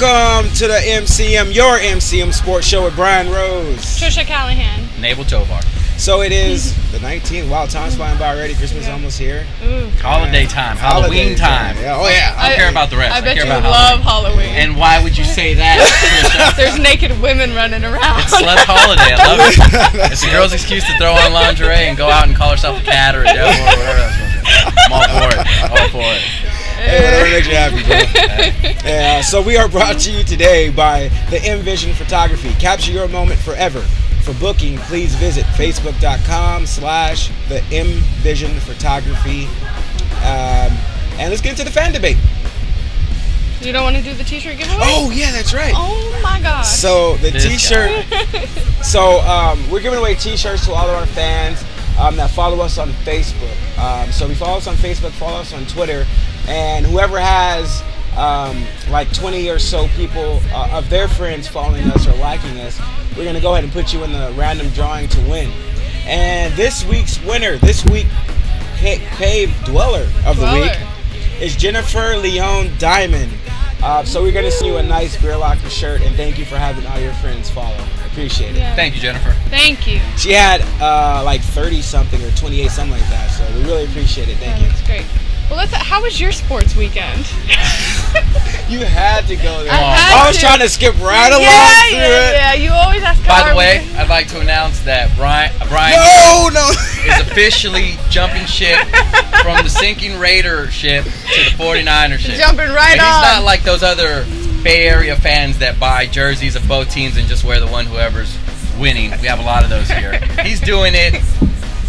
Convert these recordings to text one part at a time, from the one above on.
Welcome to the MCM, your MCM Sports Show with Brian Rose, Tricia, Callahan, and Abel, Tovar. So it is the 19th. Wow, time's flying by already. Christmas is almost here. Holiday time, Halloween time. Yeah. Oh yeah. I don't care about the rest. I bet care you about love Halloween. And why would you say that, Tricia? There's naked women running around. It's Slut Holiday. I love it. It's a girl's excuse to throw on lingerie and go out and call herself a cat or a devil or whatever else. I'm all for it. All for it. Hey, whatever makes you happy, bro. Yeah, so we are brought to you today by the Envision Photography. Capture your moment forever. For booking, please visit facebook.com/the Envision Photography. And let's get into the fan debate. You don't want to do the t-shirt giveaway? Oh, yeah, that's right. Oh, my gosh. So the t-shirt. So we're giving away t-shirts to all of our fans that follow us on Facebook. So if you follow us on Facebook, follow us on Twitter. And whoever has like 20 or so people of their friends following us or liking us, we're going to go ahead and put you in the random drawing to win. And this week's winner, this week Cave Dweller of the week, is Jennifer Leon Diamond. So we're going to send you a nice Beer Locker shirt, and thank you for having all your friends follow. Appreciate it. Yeah. Thank you, Jennifer. Thank you. She had like 30 something or 28 something like that, so we really appreciate it. Thank you. That's great. Well, how was your sports weekend? You had to go there. I was trying to skip right along through it. Yeah, you always ask. By the way, I'd like to announce that Brian is officially jumping ship from the sinking Raider ship to the 49er ship. Jumping right and on. He's not like those other Bay Area fans that buy jerseys of both teams and just wear the one whoever's winning. We have a lot of those here. He's doing it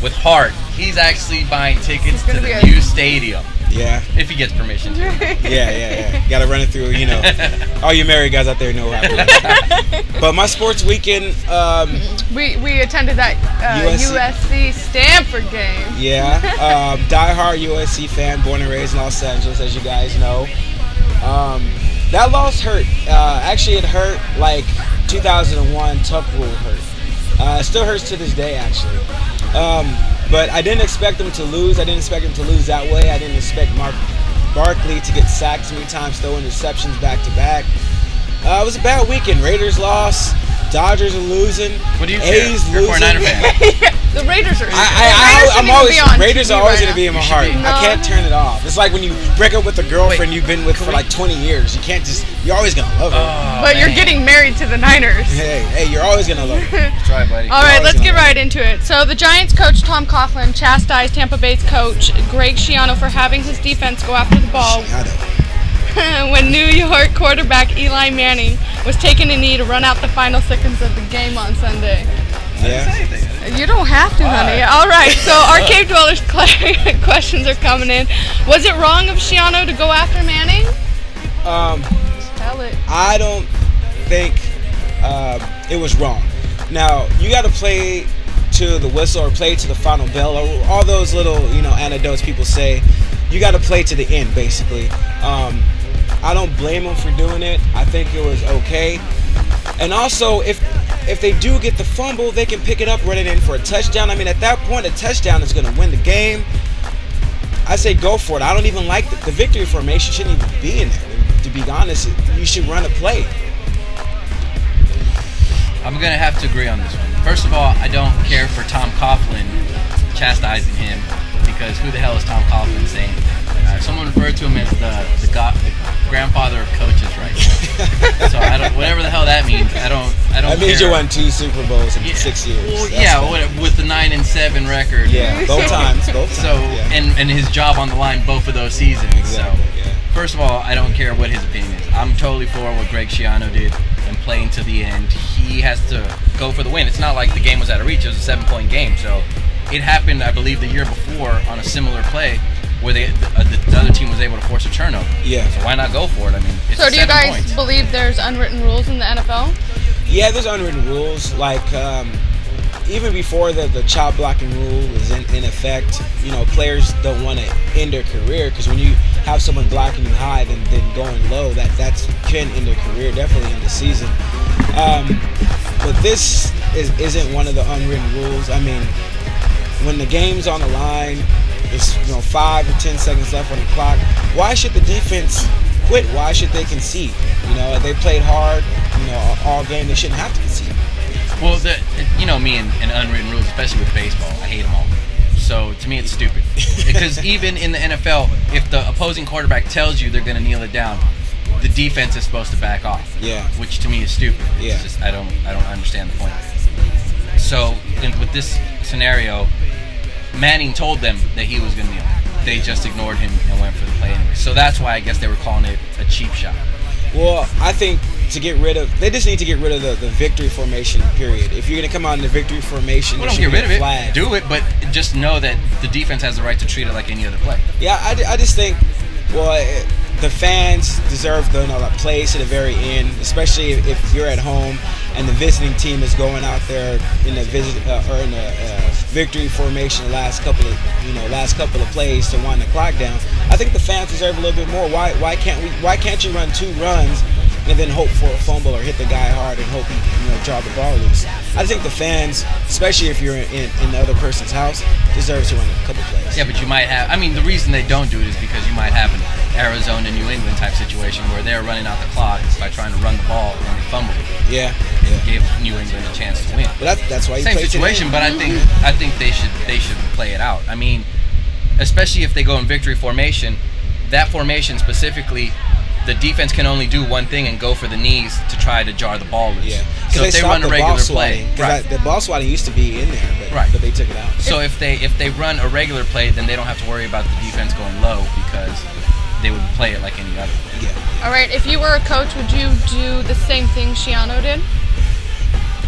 with heart. He's actually buying tickets to the new stadium. Yeah. If he gets permission to. Yeah. Got to run it through, you know. All you married guys out there know how to do it. But my sports weekend. We attended that USC Stanford game. Yeah. Diehard USC fan, born and raised in Los Angeles, as you guys know. That loss hurt. Actually, it hurt like 2001 Tuck Rule hurt. It still hurts to this day, actually. But I didn't expect them to lose. I didn't expect them to lose that way. I didn't expect Mark Barkley to get sacked so many times, throw interceptions back to back. It was a bad weekend. Raiders lost. Dodgers are losing. What do you A's care? You're a 49er fan. The Raiders are. Raiders are always going to be in my heart. I can't turn it off. It's like when you break up with a girlfriend you've been with for like 20 years. You can't just. You're always going to love her. But you're getting married to the Niners. Hey, you're always going to love her. That's right, buddy. All right, let's get right into it. So the Giants coach Tom Coughlin chastised Tampa Bay's coach Greg Schiano for having his defense go after the ball when New York quarterback Eli Manning was taking a knee to run out the final seconds of the game on Sunday. Yeah. You don't have to, honey. All right, so our Cave Dwellers questions are coming in. Was it wrong of Schiano to go after Manning? Tell it. I don't think it was wrong. Now, you got to play to the whistle or play to the final bell, or all those little, anecdotes people say. You got to play to the end, basically. I don't blame them for doing it. I think it was okay. And also, if they do get the fumble, they can pick it up, run it in for a touchdown. I mean, at that point, a touchdown is going to win the game. I say go for it. I don't even like the victory formation. Shouldn't even be in there. To be honest, you should run a play. I'm going to have to agree on this one. First of all, I don't care for Tom Coughlin chastising him, because who the hell is Tom Coughlin saying? Someone referred to him as the grandfather of coaches right now. So whatever the hell that means, I don't That means care. you won 2 Super Bowls in 6 years. Well, with the 9-7 record. Yeah, both times. So and his job on the line both of those seasons. Exactly, so first of all, I don't care what his opinion is. I'm totally for what Greg Schiano did and playing to the end. He has to go for the win. It's not like the game was out of reach. It was a 7-point game. So it happened, I believe, the year before on a similar play, where the other team was able to force a turnover. Yeah. So why not go for it? I mean, it's So do you 7 guys points. believe there's unwritten rules in the NFL? Yeah, there's unwritten rules. Like, even before the chop blocking rule was in effect, players don't want to end their career, because when you have someone blocking you high, then going low, that can end their career, definitely in the season. But this isn't one of the unwritten rules. I mean, when the game's on the line, there's 5 or 10 seconds left on the clock. Why should the defense quit. Why should they concede? You know, they played hard, you know, all game. They shouldn't have to concede. Well, you know me and unwritten rules, especially with baseball, I hate them all. So to me, it's stupid. Because even in the NFL, if the opposing quarterback tells you they're going to kneel it down, the defense is supposed to back off. Yeah. Which to me is stupid. Yeah. It's just, I don't understand the point. So with this scenario, Manning told them that he was going to kneel. They just ignored him and went for the play anyway. So that's why I guess they were calling it a cheap shot. Well, I think they just need to get rid of the victory formation period. If you're going to come out in the victory formation, well, don't get rid of it. Do it, but just know that the defense has the right to treat it like any other play. Yeah, I just think, well, the fans deserve the place to the very end, especially if you're at home and the visiting team is going out there in the victory formation the last couple of plays to wind the clock down. I think the fans deserve a little bit more. Why can't you run 2 runs and then hope for a fumble or hit the guy hard and hope he draw the ball loose? I think the fans, especially if you're in the other person's house, deserve to run a couple plays. Yeah, but you might have. I mean, the reason they don't do it is because you might have an Arizona, New England type situation where they're running out the clock by trying to run the ball and they fumbled it. Yeah. Gave New England a chance to win. But that's why you same play situation. today. But I think they should play it out. I mean, especially if they go in victory formation, that formation specifically, the defense can only do one thing and go for the knees to try to jar the ball loose. Yeah. So if they run a regular play, right. The ball swatting used to be in there, but they took it out. So if they run a regular play, then they don't have to worry about the defense going low because they would play it like any other. Yeah. All right. If you were a coach, would you do the same thing Schiano did?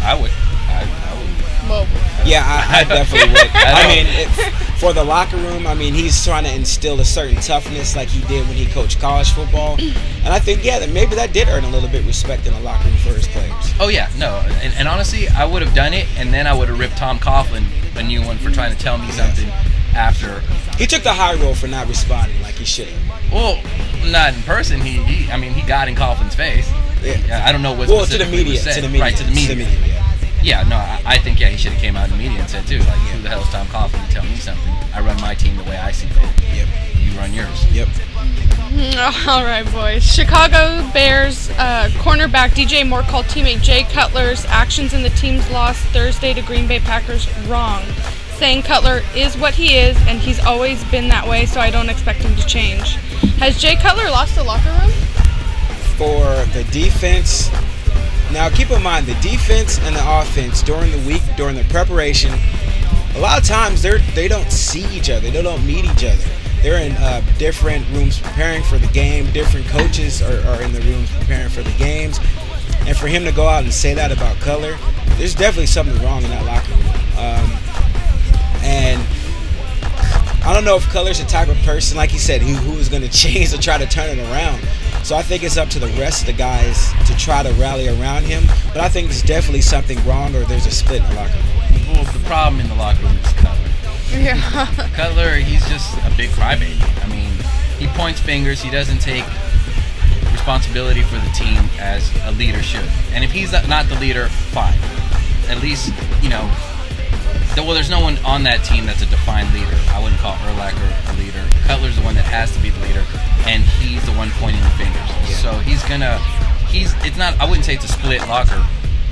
I would. I would. Well, yeah, I definitely would. I mean, for the locker room, I mean, he's trying to instill a certain toughness like he did when he coached college football. And I think, yeah, that maybe that did earn a little bit respect in the locker room for his players. Oh, yeah, no. And honestly, I would have done it, and then I would have ripped Tom Coughlin a new one for trying to tell me something after. He took the high road for not responding like he should have. Well, not in person. He got in Coughlin's face. Yeah. I don't know what to the media. Was said. To the media. Right, to the media. Yeah. Yeah, no, I think, he should have came out in the media and said, too, like, who the hell is Tom Coughlin to tell me something? I run my team the way I see fit. Yep. You run yours. Yep. All right, boys. Chicago Bears cornerback DJ Moore called teammate Jay Cutler's actions in the team's loss Thursday to Green Bay Packers wrong, saying Cutler is what he is, and he's always been that way, so I don't expect him to change. Has Jay Cutler lost the locker room? For the defense... Now, keep in mind, the defense and the offense during the week, during the preparation, a lot of times they don't see each other. They don't meet each other. They're in different rooms preparing for the game. Different coaches are in the rooms preparing for the games. And for him to go out and say that about Cutler, there's definitely something wrong in that locker room. And I don't know if Cutler's the type of person, like he said, who is going to change or try to turn it around. So I think it's up to the rest of the guys to try to rally around him. But I think there's definitely something wrong, or there's a split in the locker room. Well, the problem in the locker room is Cutler. Yeah. Cutler, he's just a big crybaby. I mean, he points fingers. He doesn't take responsibility for the team as a leader should. And if he's not the leader, fine. At least, there's no one on that team that's a defined leader. I wouldn't call Urlacher a leader. Cutler's the one that has to be the leader, and he's the one pointing the fingers. Yeah. So it's not, I wouldn't say it's a split locker,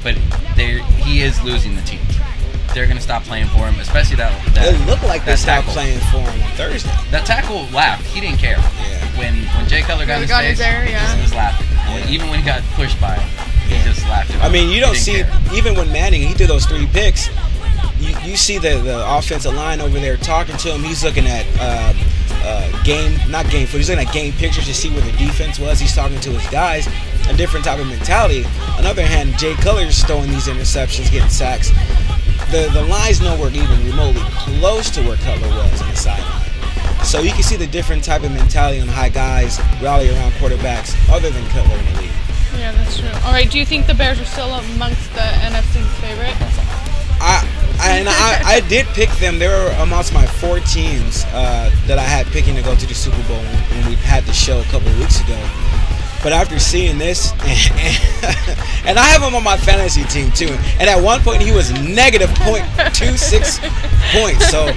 but he is losing the team. They're going to stop playing for him, especially that It looked like they stopped tackle. playing for him on Thursday. That tackle laughed. He didn't care. Yeah. When Jay Cutler got in his face, he was laughing. Yeah. Even when he got pushed by him, he just laughed. I mean, you don't see, even when Manning, he threw those 3 picks, you see the offensive line over there talking to him. He's looking at not game footage, he's looking at game pictures to see where the defense was. He's talking to his guys, a different type of mentality. On the other hand, Jay Cutler's throwing these interceptions, getting sacks. The line's nowhere even remotely close to where Cutler was on the sideline. So you can see the different type of mentality on how guys rally around quarterbacks other than Cutler in the league. Yeah, that's true. All right, do you think the Bears are still amongst the NFC's favorite? I did pick them. They were amongst my 4 teams that I had picking to go to the Super Bowl when we had the show a couple of weeks ago. But after seeing this, and I have him on my fantasy team too, and at one point he was negative 0.26 points. So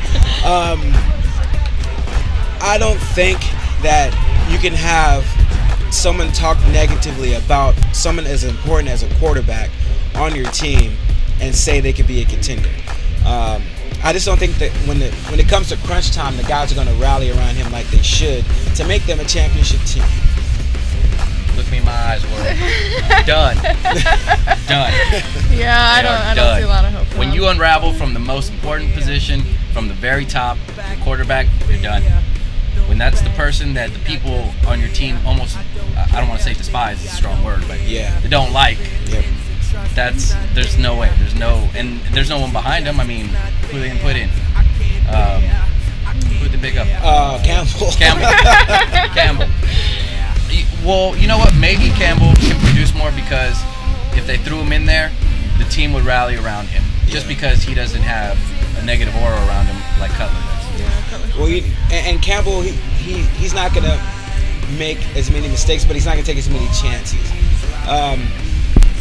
I don't think that you can have someone talk negatively about someone as important as a quarterback on your team and say they could be a contender. I just don't think that when it comes to crunch time, the guys are going to rally around him like they should to make them a championship team. Look me in my eyes, world. Done. Done. Yeah, I don't see a lot of hope for When them. you unravel from the most important position, from the very top, the quarterback, you're done. When that's the person that the people on your team almost, I don't want to say despise, it's a strong word, but they don't like, there's no way. There's no one behind them. I mean, who they can put in? Who'd they pick up? Campbell. Campbell. Well, you know what? Maybe Campbell can produce more because if they threw him in there, the team would rally around him. Just because he doesn't have a negative aura around him like Cutler does. Well, and Campbell, he's not going to make as many mistakes, but he's not going to take as many chances.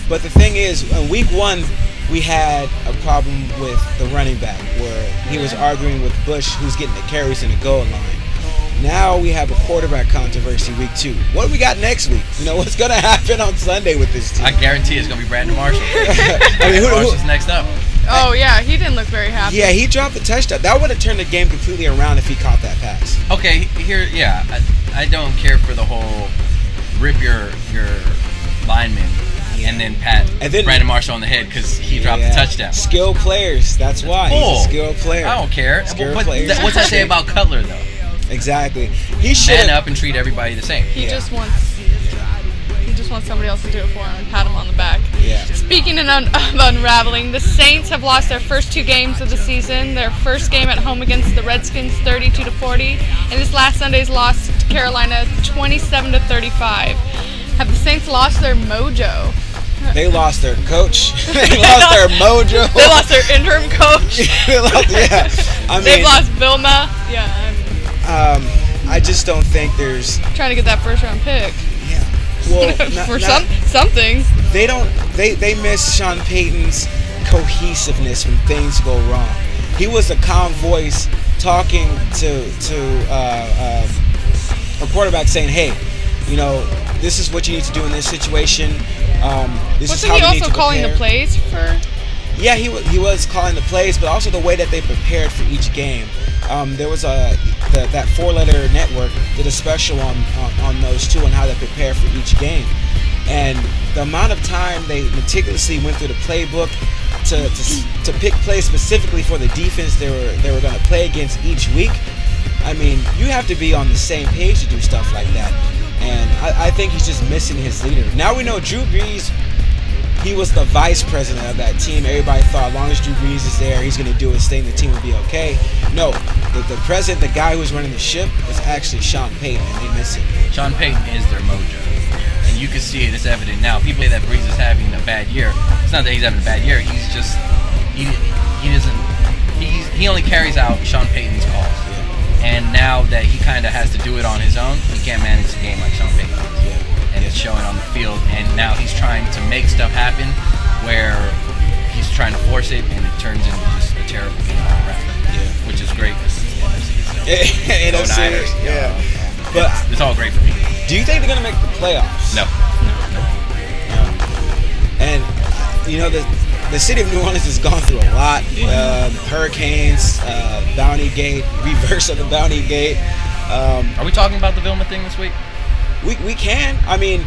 But the thing is, in week 1, we had a problem with the running back where he was arguing with Bush, who's getting the carries in the goal line. Now we have a quarterback controversy week 2. What do we got next week? You know, what's going to happen on Sunday with this team? I guarantee it's going to be Brandon Marshall. I mean, Marshall's next up. Oh, yeah, he didn't look very happy. Yeah, he dropped the touchdown. That would have turned the game completely around if he caught that pass. Okay, here, I don't care for the whole rip your lineman and then pat Brandon Marshall on the head because he dropped the touchdown. Skilled players, that's why. He's a skilled player. I don't care. What's that say about Cutler, though? Exactly. He should man up and treat everybody the same. He just wants somebody else to do it for him and pat him on the back. Yeah. Speaking of unraveling, the Saints have lost their first 2 games of the season. Their first game at home against the Redskins, 32-40, and this last Sunday's loss to Carolina, 27-35. Have the Saints lost their mojo? They lost their coach. They lost their mojo. They lost their interim coach. They've lost Vilma. I just don't think there's trying to get that first round pick. Yeah. Well, something. They miss Sean Payton's cohesiveness when things go wrong. He was a calm voice talking to a quarterback saying, "Hey, you know, this is what you need to do in this situation. This is how you need to prepare." Wasn't he also calling the plays for? Yeah, he was calling the plays, but also the way that they prepared for each game. There was that 4-letter network did a special on those two and how they prepare for each game, and the amount of time they meticulously went through the playbook to pick plays specifically for the defense they were going to play against each week. I mean, you have to be on the same page to do stuff like that, and I think he's just missing his leader. Now we know Drew Brees. He was the vice president of that team. Everybody thought as long as Drew Brees is there, he's going to do his thing, the team will be okay. No, the president, the guy who was running the ship, was actually Sean Payton, and they miss him. Sean Payton is their mojo, and you can see it. It's evident now. People say that Brees is having a bad year. It's not that he's having a bad year. He's just he only carries out Sean Payton's calls. Yeah. And now that he kind of has to do it on his own, he can't manage the game like Sean Payton does. Yeah. And it's showing on the field, and now he's trying to make stuff happen where he's trying to force it, and it turns into just a terrible game all around. Yeah. Which is great because it's the NFC. Yeah. But it's all great for me. Do you think they're going to make the playoffs? No. And, you know, the city of New Orleans has gone through a lot. Hurricanes, Bounty Gate, reverse of the Bounty Gate. Are we talking about the Vilma thing this week? We can. I mean,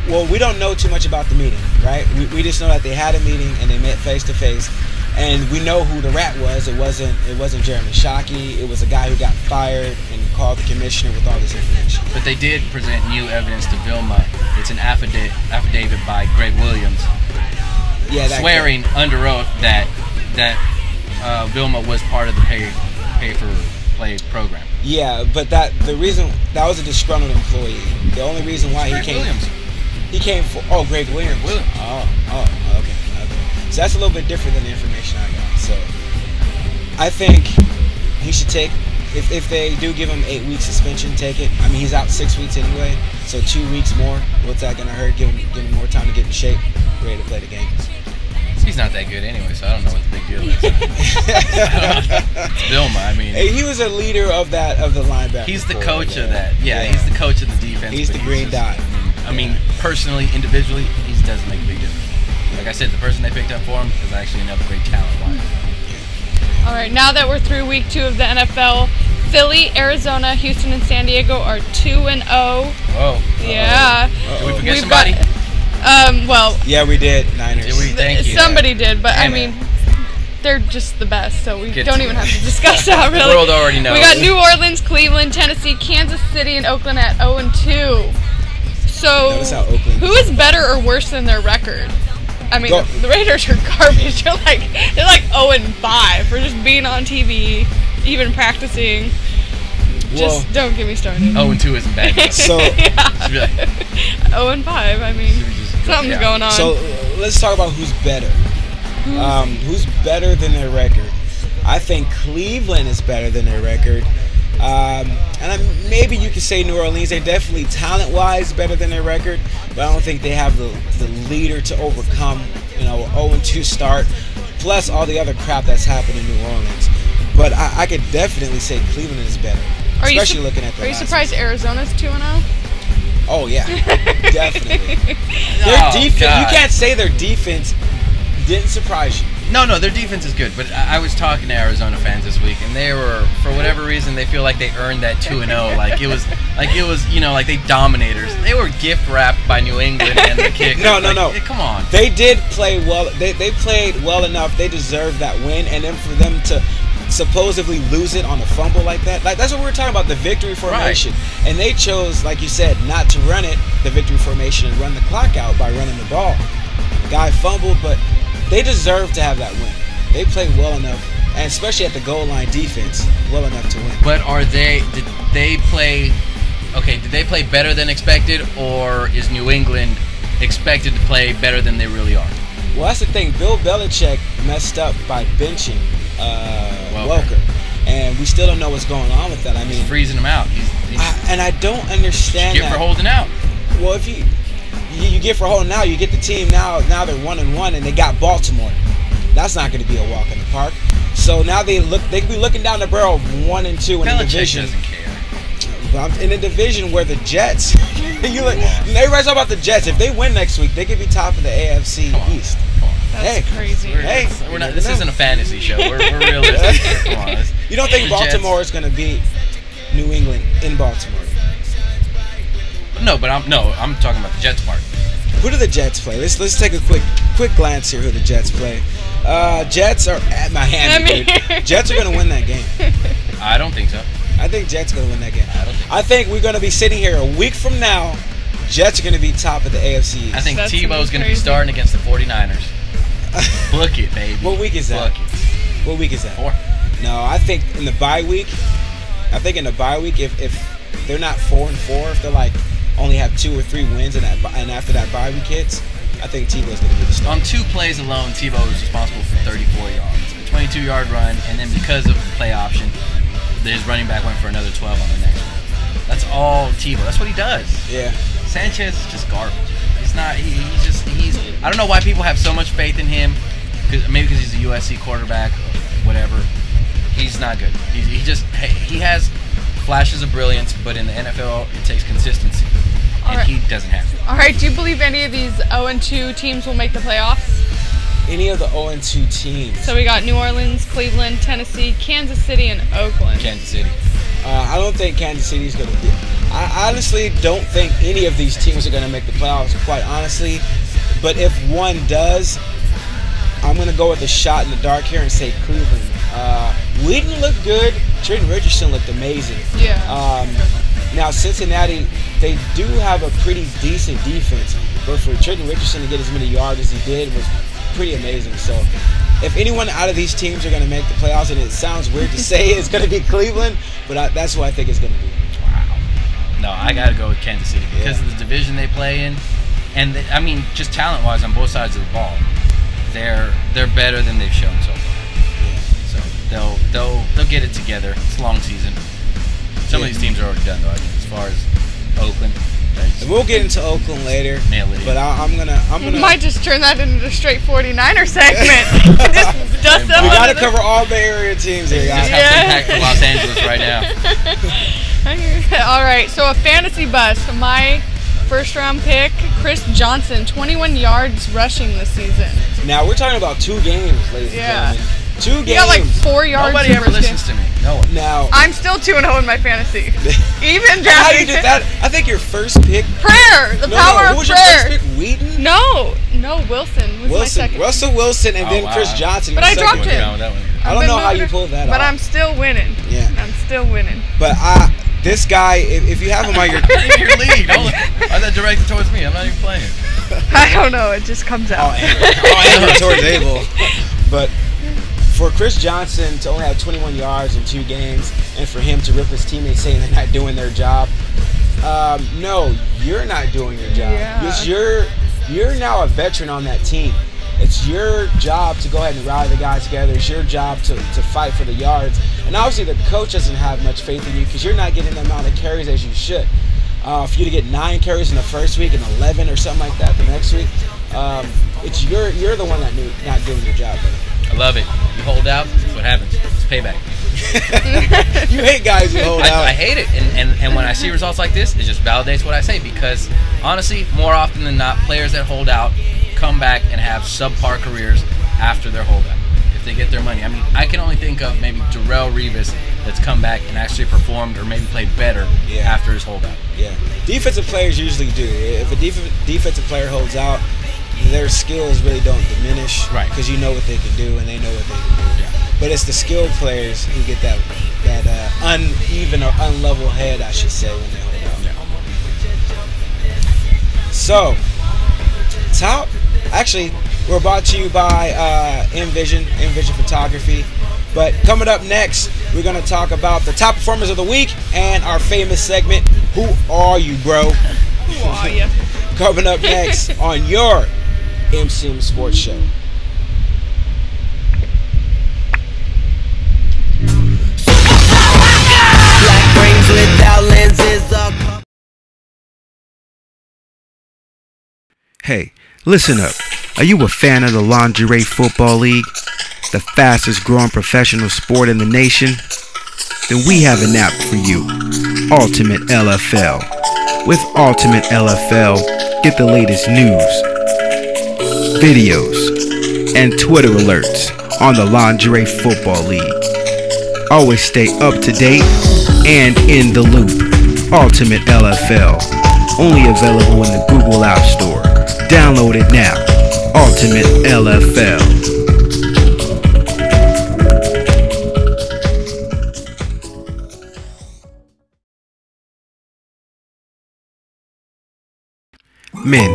well, we don't know too much about the meeting, right? We just know that they had a meeting and they met face to face, and we know who the rat was. It wasn't Jeremy Shockey. It was a guy who got fired and called the commissioner with all this information. But they did present new evidence to Vilma. It's an affidavit by Greg Williams, swearing under oath that Vilma was part of the pay for play program. Yeah, but that was a disgruntled employee. The only reason why Greg Williams. He came for Greg Williams. Okay. So that's a little bit different than the information I got. So I think he should take, if they do give him 8-week suspension, take it. I mean, he's out 6 weeks anyway, so 2 weeks more. What's that gonna hurt? Give him more time to get in shape, ready to play the game. He's not that good anyway, so I don't know what the big deal is. It's Vilma, I mean. Hey, he was a leader of the linebacker. He's the coach of that. Yeah, he's the coach of the defense. He's the green dot. I mean, personally, individually, he doesn't make a big difference. Like I said, the person they picked up for him is actually an upgrade talent-wise. All right, now that we're through week 2 of the NFL, Philly, Arizona, Houston, and San Diego are 2-0. Whoa. Yeah. Did we forget somebody? Well. Yeah, we did. Niners. Did we? Thank you. Somebody did, but Damn I mean, they're just the best, so we Get don't to even it. have to discuss that, really. The world already knows. We got New Orleans, Cleveland, Tennessee, Kansas City, and Oakland at 0-2. So, Notice how Oakland who is better or worse than their record? I mean, the Raiders are garbage. They're like 0-5 for just being on TV, even practicing. Just don't get me started. 0-2 isn't bad. Enough. So, 0-5. I mean, something's going on. So let's talk about who's better. Who's better than their record? I think Cleveland is better than their record. Maybe you could say New Orleans. They're definitely talent-wise better than their record, but I don't think they have the leader to overcome, 0-2 start, plus all the other crap that's happened in New Orleans. But I could definitely say Cleveland is better, especially looking at the. Are you surprised Arizona's 2-0? Oh yeah, definitely. Their defense. You can't say their defense didn't surprise you. No, their defense is good, but I was talking to Arizona fans this week, and they were, for whatever reason, they feel like they earned that 2-0. Like it was, like they dominators. They were gift wrapped by New England and the kick. No. Come on. They did play well. They played well enough. They deserved that win, and then for them to supposedly lose it on a fumble like that, that's what we were talking about, the victory formation. Right. And they chose, like you said, not to run it, the victory formation, and run the clock out by running the ball. The guy fumbled, but they deserve to have that win. They played well enough, and especially at the goal line defense, well enough to win. But did they play better than expected, or is New England expected to play better than they really are? Well, that's the thing. Bill Belichick messed up by benching Welker. And we still don't know what's going on with that. I mean, he's freezing him out. And I don't understand that. For holding out. Well, if you get for holding out, you get the team now they're 1-1 and they got Baltimore. That's not going to be a walk in the park. So now they could be looking down the barrel of 1-2 in the division. Doesn't care. In a division where the Jets, everybody's talking about the Jets. If they win next week, they could be top of the AFC East. That's crazy. We're not. This isn't a fantasy show. We're realistic here. Come on. You don't think Baltimore is going to beat New England in Baltimore? No, but I'm talking about the Jets part. Who do the Jets play? Let's take a quick glance here. Who the Jets play? Jets are at Miami. Jets are going to win that game. I don't think so. I think Jets are going to win that game. I don't think so. I think we're going to be sitting here a week from now. Jets are going to be top of the AFC East. I think Tebow's going to be starting against the 49ers. Book it, baby. What week is that? What week is that? 4. No, I think in the bye week. If they're not 4-4, if they're like only have 2 or 3 wins and after that bye week hits, I think Tebow's going to be the starter. On 2 plays alone, Tebow was responsible for 34 yards, a 22-yard run, and then because of the play option, his running back went for another 12 on the next one. That's all Tebow. That's what he does. Yeah. Sanchez is just garbage. He's not. He's. I don't know why people have so much faith in him. Maybe because he's a USC quarterback, whatever. He's not good. He has flashes of brilliance, but in the NFL, it takes consistency, and he doesn't have it. All right. Do you believe any of these 0-2 teams will make the playoffs? Any of the 0-2 teams. So we got New Orleans, Cleveland, Tennessee, Kansas City, and Oakland. Kansas City. I don't think Kansas City is going to be. I honestly don't think any of these teams are going to make the playoffs, quite honestly. But if one does, I'm going to go with a shot in the dark here and say Cleveland. Wheaton looked good. Trent Richardson looked amazing. Yeah. Now, Cincinnati, they do have a pretty decent defense. But for Trent Richardson to get as many yards as he did was pretty amazing. So if anyone out of these teams are going to make the playoffs, and it sounds weird to say it's going to be Cleveland, but that's what I think it's going to be. Wow. No, I got to go with Kansas City because of the division they play in. And, just talent-wise on both sides of the ball, they're better than they've shown so far. Yeah. So they'll get it together. It's a long season. Some of these teams are already done, though, as far as Oakland. We'll get into Oakland later, but I'm gonna. You might just turn that into a straight 49er segment. Just dust them. We gotta cover all Bay Area teams here, guys. Just have impact for Los Angeles right now. All right, so a fantasy bust. My first-round pick, Chris Johnson, 21 yards rushing this season. Now we're talking about 2 games, ladies and gentlemen. 2 games. He got like 4 yards. Nobody ever listens to me. No one. Now I'm still 2-0 in my fantasy. Even how you did that? I think your first pick. Prayer. The power who of was prayer. Your first pick? Wheaton? No, Wilson was my second. Russell Wilson, and then Chris Johnson. But I dropped him. I don't know how you pulled that off. But I'm still winning. Yeah. I'm still winning. But this guy, if you have him on your lead, why that directed towards me? I'm not even playing. I don't know. It just comes out. Oh, towards Abel. But for Chris Johnson to only have 21 yards in 2 games, and for him to rip his teammates saying they're not doing their job, no, you're not doing your job. Yeah. Because you're now a veteran on that team. It's your job to go ahead and rally the guys together. It's your job to fight for the yards. And obviously the coach doesn't have much faith in you because you're not getting the amount of carries as you should. For you to get 9 carries in the first week and 11 or something like that the next week, it's you're the one that not doing your job. I love it. You hold out, that's what happens. It's payback. You hate guys who hold out. I hate it. And when I see results like this, it just validates what I say because, honestly, more often than not, players that hold out come back and have subpar careers after their holdout if they get their money. I mean, I can only think of maybe Darrelle Revis that's come back and actually performed or maybe played better after his holdout. Yeah. Defensive players usually do. If a defensive player holds out, their skills really don't diminish because you know what they can do and they know what they can do. Yeah. But it's the skilled players who get that uneven or unlevel head, I should say, when they hold out. Yeah. So, top. Actually, we're brought to you by Envision Photography. But coming up next, we're going to talk about the top performers of the week and our famous segment, Who Are You, Bro? Who are you? Coming up next on your MCM Sports Show. Black brains without lenses up. Hey, listen up. Are you a fan of the Lingerie Football League? The fastest growing professional sport in the nation? Then we have an app for you, Ultimate LFL. With Ultimate LFL, get the latest news, videos, and Twitter alerts on the Lingerie Football League. Always stay up to date and in the loop. Ultimate LFL, only available in the Google App Store. Download it now. Ultimate LFL. Men,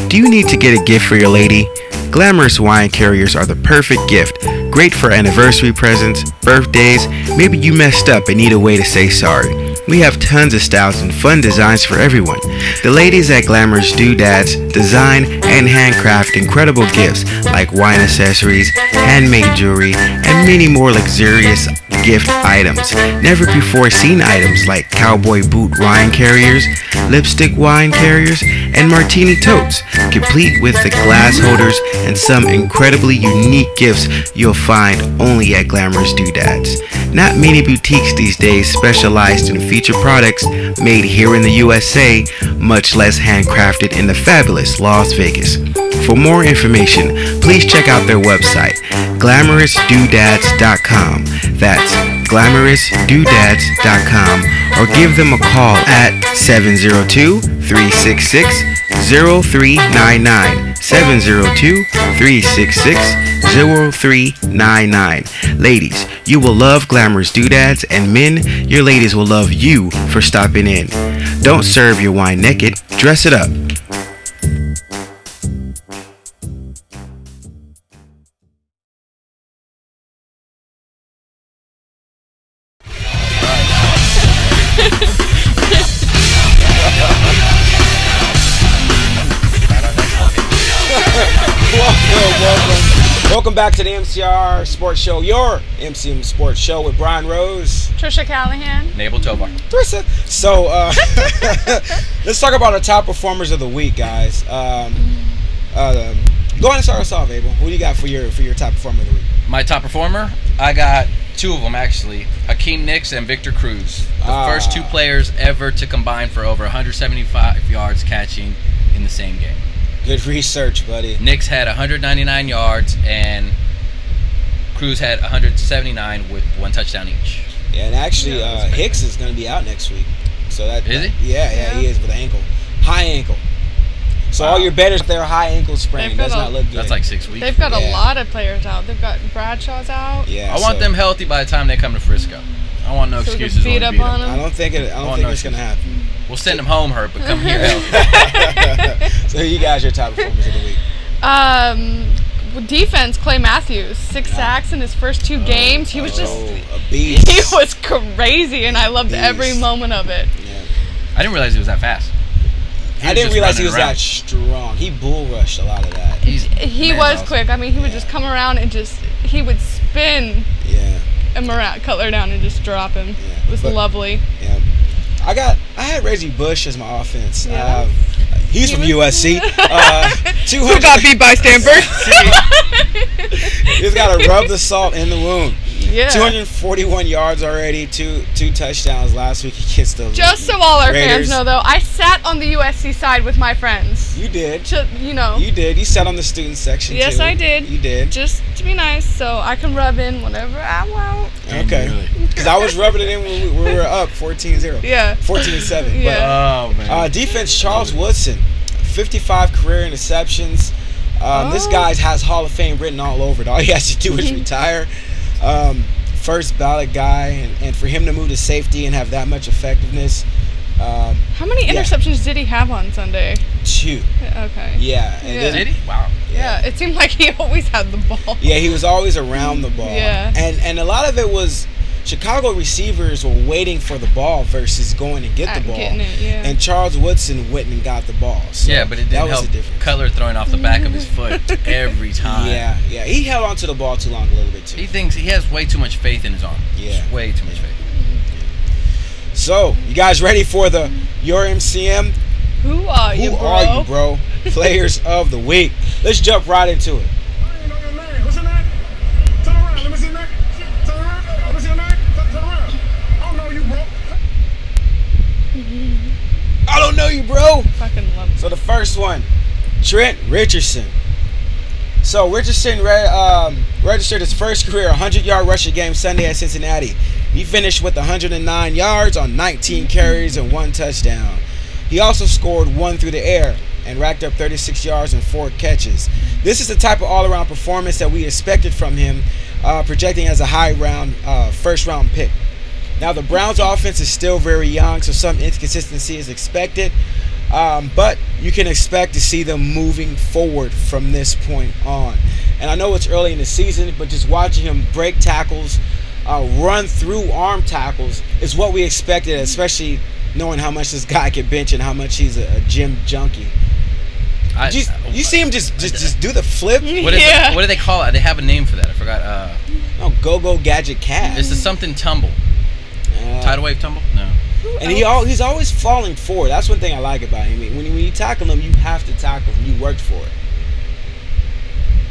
do you need to get a gift for your lady? Glamorous wine carriers are the perfect gift. Great for anniversary presents, birthdays, maybe you messed up and need a way to say sorry. We have tons of styles and fun designs for everyone. The ladies at Glamorous Doodads design and handcraft incredible gifts like wine accessories, handmade jewelry, and many more luxurious gift items. Never before seen items like cowboy boot wine carriers, lipstick wine carriers, and martini totes, complete with the glass holders and some incredibly unique gifts you'll find only at Glamorous Doodads. Not many boutiques these days specialized in feature products made here in the USA, much less handcrafted in the fabulous Las Vegas. For more information, please check out their website, glamorousdoodads.com. That's glamorousdoodads.com, or give them a call at 702-366-0399. 702-366-0399. Ladies, you will love Glamorous Doodads, and men, your ladies will love you for stopping in. Don't serve your wine naked, dress it up. Welcome back to the MCR Sports Show, your MCM Sports Show with Brian Rose, Tricia Callahan, Abel Tovar. Tricia. So let's talk about our top performers of the week, guys. Go ahead and start us off, Abel. What do you got for your top performer of the week? My top performer, I got two of them actually. Hakeem Nicks and Victor Cruz. The first two players ever to combine for over 175 yards catching in the same game. Good research, buddy. Nicks had 199 yards and Cruz had 179 with one touchdown each. Yeah, and actually Hicks is going to be out next week. So that is he? Yeah, he is with an ankle. High ankle. So all your bettors, their high ankle sprain does not look good. That's like 6 weeks. They've got a lot of players out. They've got Bradshaw's out. Yeah, I want them healthy by the time they come to Frisco. I want no excuses. Beat up on them. I don't think it's going to happen. We'll send them home hurt, but come here healthy. So you guys, your top performers of the week. Defense, Clay Matthews, 6 sacks in his first 2 games. He was just a beast. He was crazy, and I loved every moment of it. Yeah. I didn't realize he was that fast. I didn't realize he was that strong. He bull rushed a lot of that. He was quick. I mean, he would just come around and he would spin Cutler down and just drop him. Yeah. It was lovely. Yeah. I had Reggie Bush as my offense. Yeah. He's from USC. Who got beat by Stanford? He's got to rub the salt in the wound. Yeah. 241 yards already, two touchdowns last week against the Just so all our Raiders. fans know, though, I sat on the USC side with my friends. You did. You know. You did. You sat on the student section, Yes, too. I did. You did. Just to be nice, so I can rub in whenever I want. Okay. Because I was rubbing it in when we were up 14-0. Yeah. 14-7. Yeah. But, man. Defense, Charles Woodson, 55 career interceptions. This guy has Hall of Fame written all over it. All he has to do is retire. First ballot guy, and for him to move to safety and have that much effectiveness. How many interceptions did he have on Sunday? 2. Okay. Yeah. Did he? Wow. Yeah, it seemed like he always had the ball. Yeah, he was always around the ball. Yeah. And a lot of it was Chicago receivers were waiting for the ball versus going and get the ball. Getting it, yeah. And Charles Woodson went and got the ball. So yeah, but it didn't help Cutler throwing off the back of his foot every time. Yeah. He held on to the ball too long a little bit too. He thinks he has way too much faith in his arm. Yeah. Just way too much faith. So, you guys ready for your MCM? Who are you, bro? Players of the week. Let's jump right into it. What's your name? Turn around. Let me see your name. Turn around. Let me see your name. Turn around. I don't know you, bro. I don't know you, bro. Fucking love it. So the first one, Trent Richardson. So Richardson registered his first career 100-yard rushing game Sunday at Cincinnati. He finished with 109 yards on 19 carries and 1 touchdown. He also scored 1 through the air and racked up 36 yards and 4 catches. This is the type of all-around performance that we expected from him, projecting as a high-round first-round pick. Now, the Browns' offense is still very young, so some inconsistency is expected. But you can expect to see them moving forward from this point on. And I know it's early in the season, but just watching him break tackles, run through arm tackles is what we expected, especially knowing how much this guy can bench and how much he's a gym junkie. You see him just do the flip? What do they call it? They have a name for that. I forgot. Go-go gadget cat. It's a something tumble. Tidal wave tumble? No. And he's always falling forward. That's one thing I like about him. When you tackle him, you have to tackle him. You worked for it.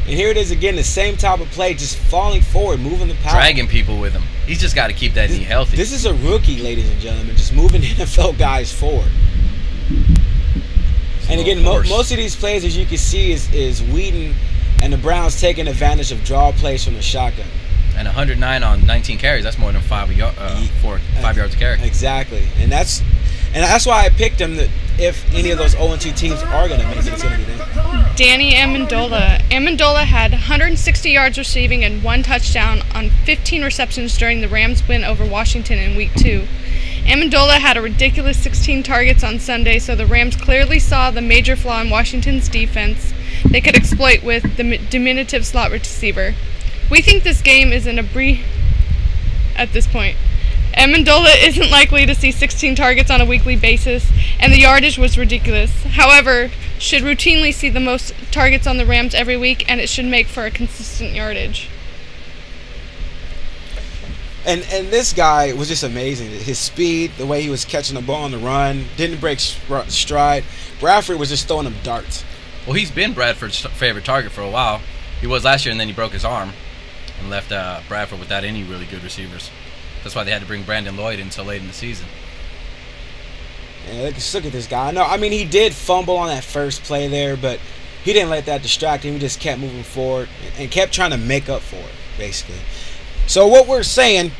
And here it is again, the same type of play, just falling forward, moving the power. Dragging people with him. He's just got to keep that knee healthy. This is a rookie, ladies and gentlemen, just moving NFL guys forward. And again, most of these plays, as you can see, is Whedon and the Browns taking advantage of draw plays from the shotgun. And 109 on 19 carries, that's more than 5 yards a carry. Exactly. And that's why I picked him, that if any of those 0-2 teams are going to make it, it's going to be them. Danny Amendola. Amendola had 160 yards receiving and 1 touchdown on 15 receptions during the Rams' win over Washington in Week 2. Amendola had a ridiculous 16 targets on Sunday, so the Rams clearly saw the major flaw in Washington's defense they could exploit with the diminutive slot receiver. We think this game is in a at this point. Amendola isn't likely to see 16 targets on a weekly basis, and the yardage was ridiculous. However, should routinely see the most targets on the Rams every week, and it should make for a consistent yardage. And this guy was just amazing. His speed, the way he was catching the ball on the run, didn't break stride. Bradford was just throwing him darts. Well, he's been Bradford's favorite target for a while. He was last year, and then he broke his arm and left Bradford without any really good receivers. That's why they had to bring Brandon Lloyd in so late in the season. Yeah, look at this guy. No, I mean, he did fumble on that first play there, but he didn't let that distract him. He just kept moving forward and kept trying to make up for it, basically. So what we're saying,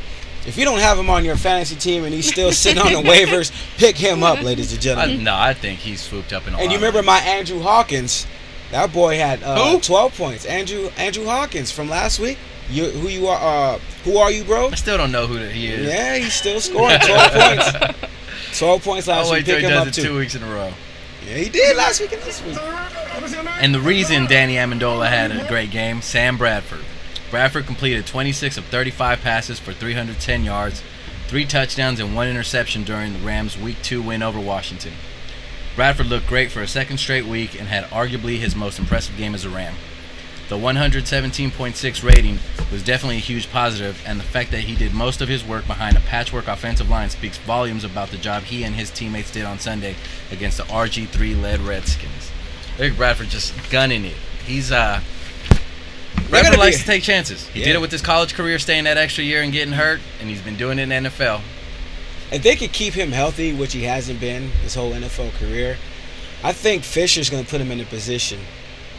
if you don't have him on your fantasy team and he's still sitting on the waivers, pick him up, ladies and gentlemen. No, I think he's swooped up in a lot. And you remember my Andrew Hawkins? That boy had 12 points. Andrew Hawkins from last week. Who are you, bro? I still don't know who he is. Yeah, he's still scoring 12 points. 12 points last week. Pick him up too. 2 weeks in a row. Yeah, he did last week and this week. And the reason Danny Amendola had a great game, Sam Bradford. Bradford completed 26 of 35 passes for 310 yards, 3 touchdowns, and 1 interception during the Rams' Week 2 win over Washington. Bradford looked great for a second straight week and had arguably his most impressive game as a Ram. The 117.6 rating was definitely a huge positive, and the fact that he did most of his work behind a patchwork offensive line speaks volumes about the job he and his teammates did on Sunday against the RG3-led Redskins. Eric Bradford just gunning it. Bradford likes to take chances. He did it with his college career, staying that extra year and getting hurt, and he's been doing it in the NFL. If they could keep him healthy, which he hasn't been his whole NFL career, I think Fisher's going to put him in a position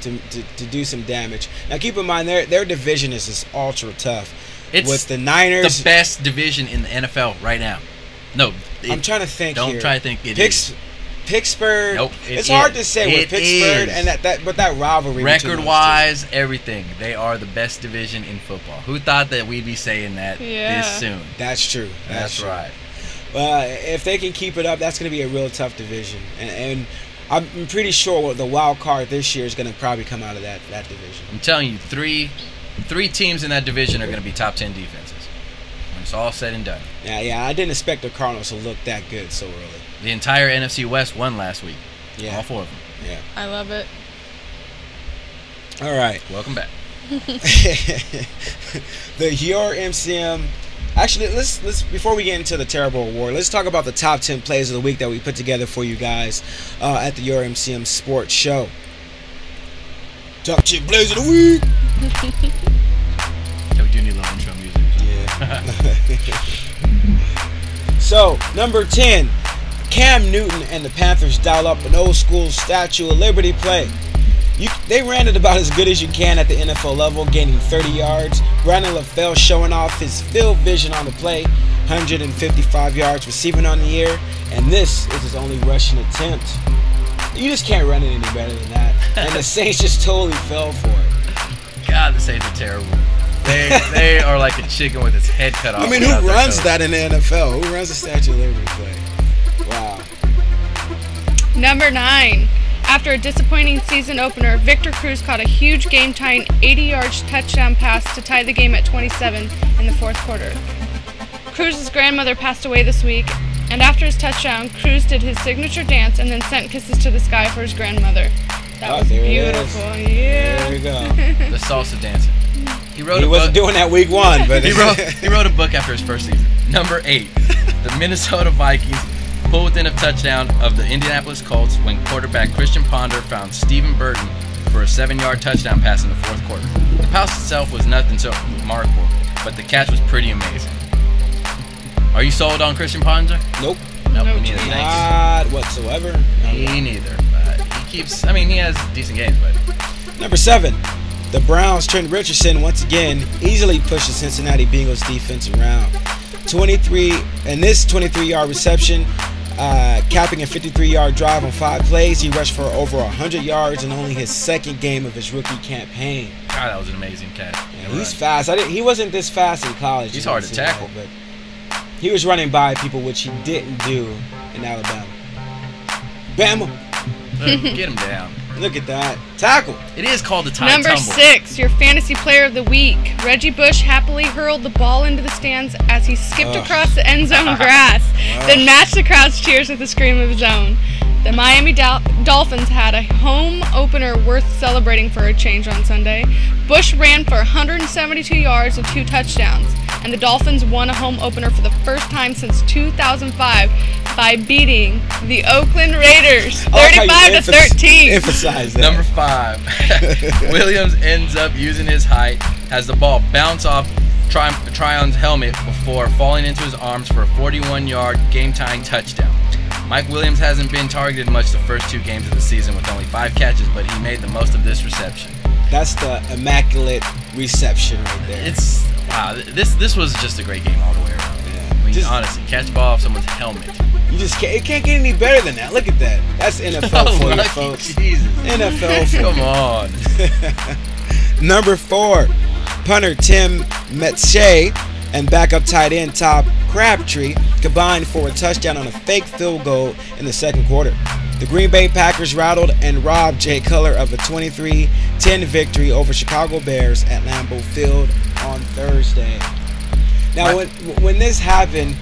to do some damage. Now, keep in mind, their division is just ultra tough. It's with the Niners, the best division in the NFL right now. No, I'm trying to think. Don't here. try to think it is. Pittsburgh. Nope, it's hard to say with Pittsburgh is. and but that rivalry. Record-wise, everything, they are the best division in football. Who thought that we'd be saying that this soon? That's true. That's right. If they can keep it up, that's going to be a real tough division. And I'm pretty sure the wild card this year is going to probably come out of that division. I'm telling you, three teams in that division are going to be top 10 defenses when it's all said and done. Yeah. I didn't expect the Cardinals to look that good so early. The entire NFC West won last week. Yeah. All 4 of them. Yeah. I love it. All right. Welcome back. Your MCM. Actually, let's before we get into the terrible award, let's talk about the top 10 plays of the week that we put together for you guys at the Your MCM Sports Show. Top 10 plays of the week. Yeah, we do need a little intro music. Yeah. So, number 10, Cam Newton and the Panthers dial up an old school Statue of Liberty play. They ran it about as good as you can at the NFL level, gaining 30 yards. Brandon LaFell showing off his field vision on the play, 155 yards receiving on the year, and this is his only rushing attempt. You just can't run it any better than that. And the Saints just totally fell for it. God, the Saints are terrible. They are like a chicken with its head cut off. I mean, who runs that in the NFL? Who runs the Statue of Liberty play? Wow. Number 9. After a disappointing season opener, Victor Cruz caught a huge game-tying 80-yard touchdown pass to tie the game at 27 in the fourth quarter. Cruz's grandmother passed away this week, and after his touchdown, Cruz did his signature dance and then sent kisses to the sky for his grandmother. That was beautiful. Yeah. There we go. The salsa dancing. He wasn't doing that week 1, but he wrote a book after his first season. Number 8, the Minnesota Vikings pulled within a touchdown of the Indianapolis Colts when quarterback Christian Ponder found Stephen Burton for a 7-yard touchdown pass in the fourth quarter. The pass itself was nothing so remarkable, but the catch was pretty amazing. Are you sold on Christian Ponder? Nope. Nope, me neither. Not whatsoever. Me neither. But he has decent games, but. Number 7, the Browns' Trent Richardson once again easily pushed the Cincinnati Bengals defense around. 23-yard reception, capping a 53-yard drive on 5 plays. He rushed for over 100 yards in only his second game of his rookie campaign. God, that was an amazing catch. Yeah, he's fast. He wasn't this fast in college. He's hard to tackle. But he was running by people, which he didn't do in Alabama. Bama. Get him down. Look at that. Tackle. It is called the tie Number tumble. 6, your fantasy player of the week. Reggie Bush happily hurled the ball into the stands as he skipped across the end zone grass, then matched the crowd's cheers with a scream of his own. The Miami Dolphins had a home opener worth celebrating for a change on Sunday. Bush ran for 172 yards and 2 touchdowns, and the Dolphins won a home opener for the first time since 2005 by beating the Oakland Raiders 35-13. Emphasize that. Number 5. Williams ends up using his height, has the ball bounce off Tryon's helmet before falling into his arms for a 41-yard game-tying touchdown. Mike Williams hasn't been targeted much the first 2 games of the season with only 5 catches, but he made the most of this reception. That's the immaculate reception right there. Wow, this was just a great game all the way around. Yeah. I mean, honestly, catch ball off someone's helmet. You just can't. It can't get any better than that. Look at that. That's NFL for you, folks. Jesus. NFL for you. Come on. Number 4, punter Tim Metche and backup tight end Top Crabtree combined for a touchdown on a fake field goal in the second quarter. The Green Bay Packers rattled and robbed Jay Cutler of a 23-10 victory over Chicago Bears at Lambeau Field on Thursday. Now, when this happened,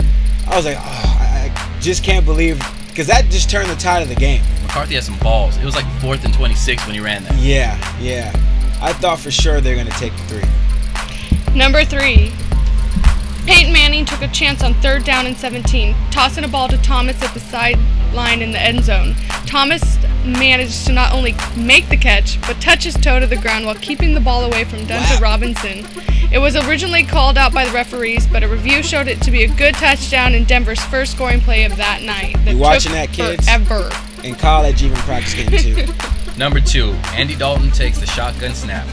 I was like, oh, I just can't believe, because that just turned the tide of the game. McCarthy had some balls. It was like 4th and 26 when he ran that. Yeah. I thought for sure they were going to take the 3. Number 3. Peyton Manning took a chance on 3rd down and 17, tossing a ball to Thomas at the sideline in the end zone. Thomas managed to not only make the catch, but touch his toe to the ground while keeping the ball away from Dunta Robinson. It was originally called out by the referees, but a review showed it to be a good touchdown in Denver's first scoring play of that night. You watching that, kids? Forever. In college, even practice game too. Number 2, Andy Dalton takes the shotgun snap.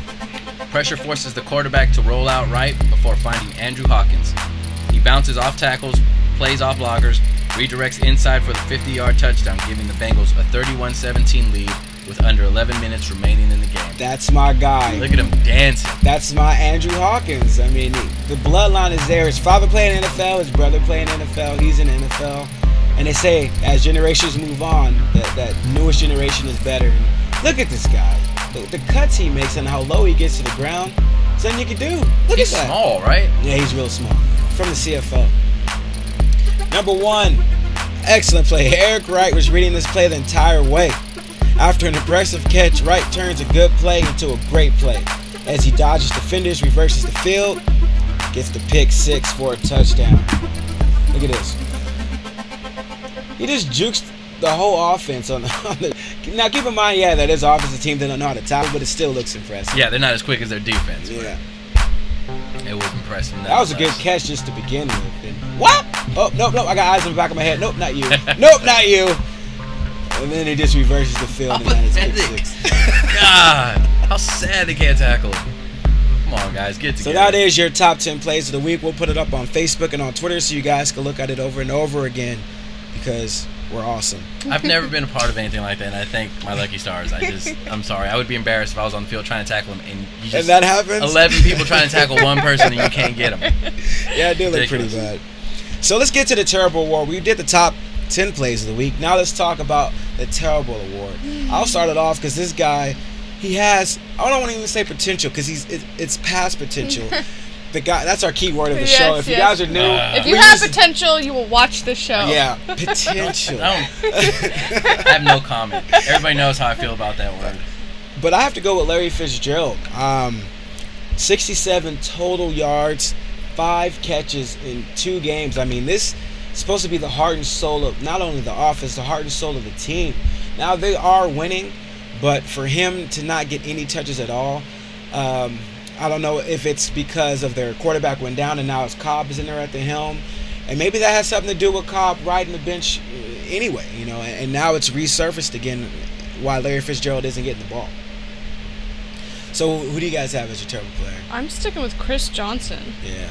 Pressure forces the quarterback to roll out right before finding Andrew Hawkins. He bounces off tackles, plays off blockers, redirects inside for the 50-yard touchdown, giving the Bengals a 31-17 lead with under 11 minutes remaining in the game. That's my guy. Look at him dancing. That's my Andrew Hawkins. I mean, the bloodline is there. His father played in the NFL, his brother played in the NFL, he's in the NFL. And they say, as generations move on, that newest generation is better. And look at this guy. The cuts he makes and how low he gets to the ground, something you can do. Look He's at that. small, right? Yeah, he's real small. From the CFL. Number 1, excellent play. Eric Wright was reading this play the entire way. After an impressive catch, Wright turns a good play into a great play. As he dodges defenders, reverses the field, gets the pick 6 for a touchdown. Look at this. He just jukes the whole offense on the now keep in mind, that his offensive team didn't know how to tackle, but it still looks impressive. Yeah, they're not as quick as their defense. Yeah. It was impressive. That was a good catch just to begin with. And what? Oh, nope, I got eyes in the back of my head. Nope, not you. Nope, not you. And then he just reverses the field and it's pick 6. God, how sad they can't tackle him. Come on, guys, get together. So that is your top 10 plays of the week. We'll put it up on Facebook and on Twitter so you guys can look at it over and over again because we're awesome. I've never been a part of anything like that, and I thank my lucky stars. I'm sorry. I would be embarrassed if I was on the field trying to tackle him, and that happens? 11 people trying to tackle one person, and you can't get them. Yeah, it did look pretty bad. So let's get to the Terrible Award. We did the top 10 plays of the week. Now let's talk about the Terrible Award. I'll start it off because this guy, he has, I don't want to even say potential because it's past potential. The guy, that's our key word of the show. If you guys are new, if you have potential, you will watch the show. Yeah, potential. I have no comment. Everybody knows how I feel about that word. But I have to go with Larry Fitzgerald. 67 total yards, 5 catches in 2 games. I mean, this is supposed to be the heart and soul of not only the offense, the heart and soul of the team. Now they are winning, but for him to not get any touches at all, I don't know if it's because of their quarterback went down and now it's Cobb is in there at the helm. And maybe that has something to do with Cobb riding the bench anyway, and now it's resurfaced again why Larry Fitzgerald isn't getting the ball. So who do you guys have as your terrible player? I'm sticking with Chris Johnson. Yeah.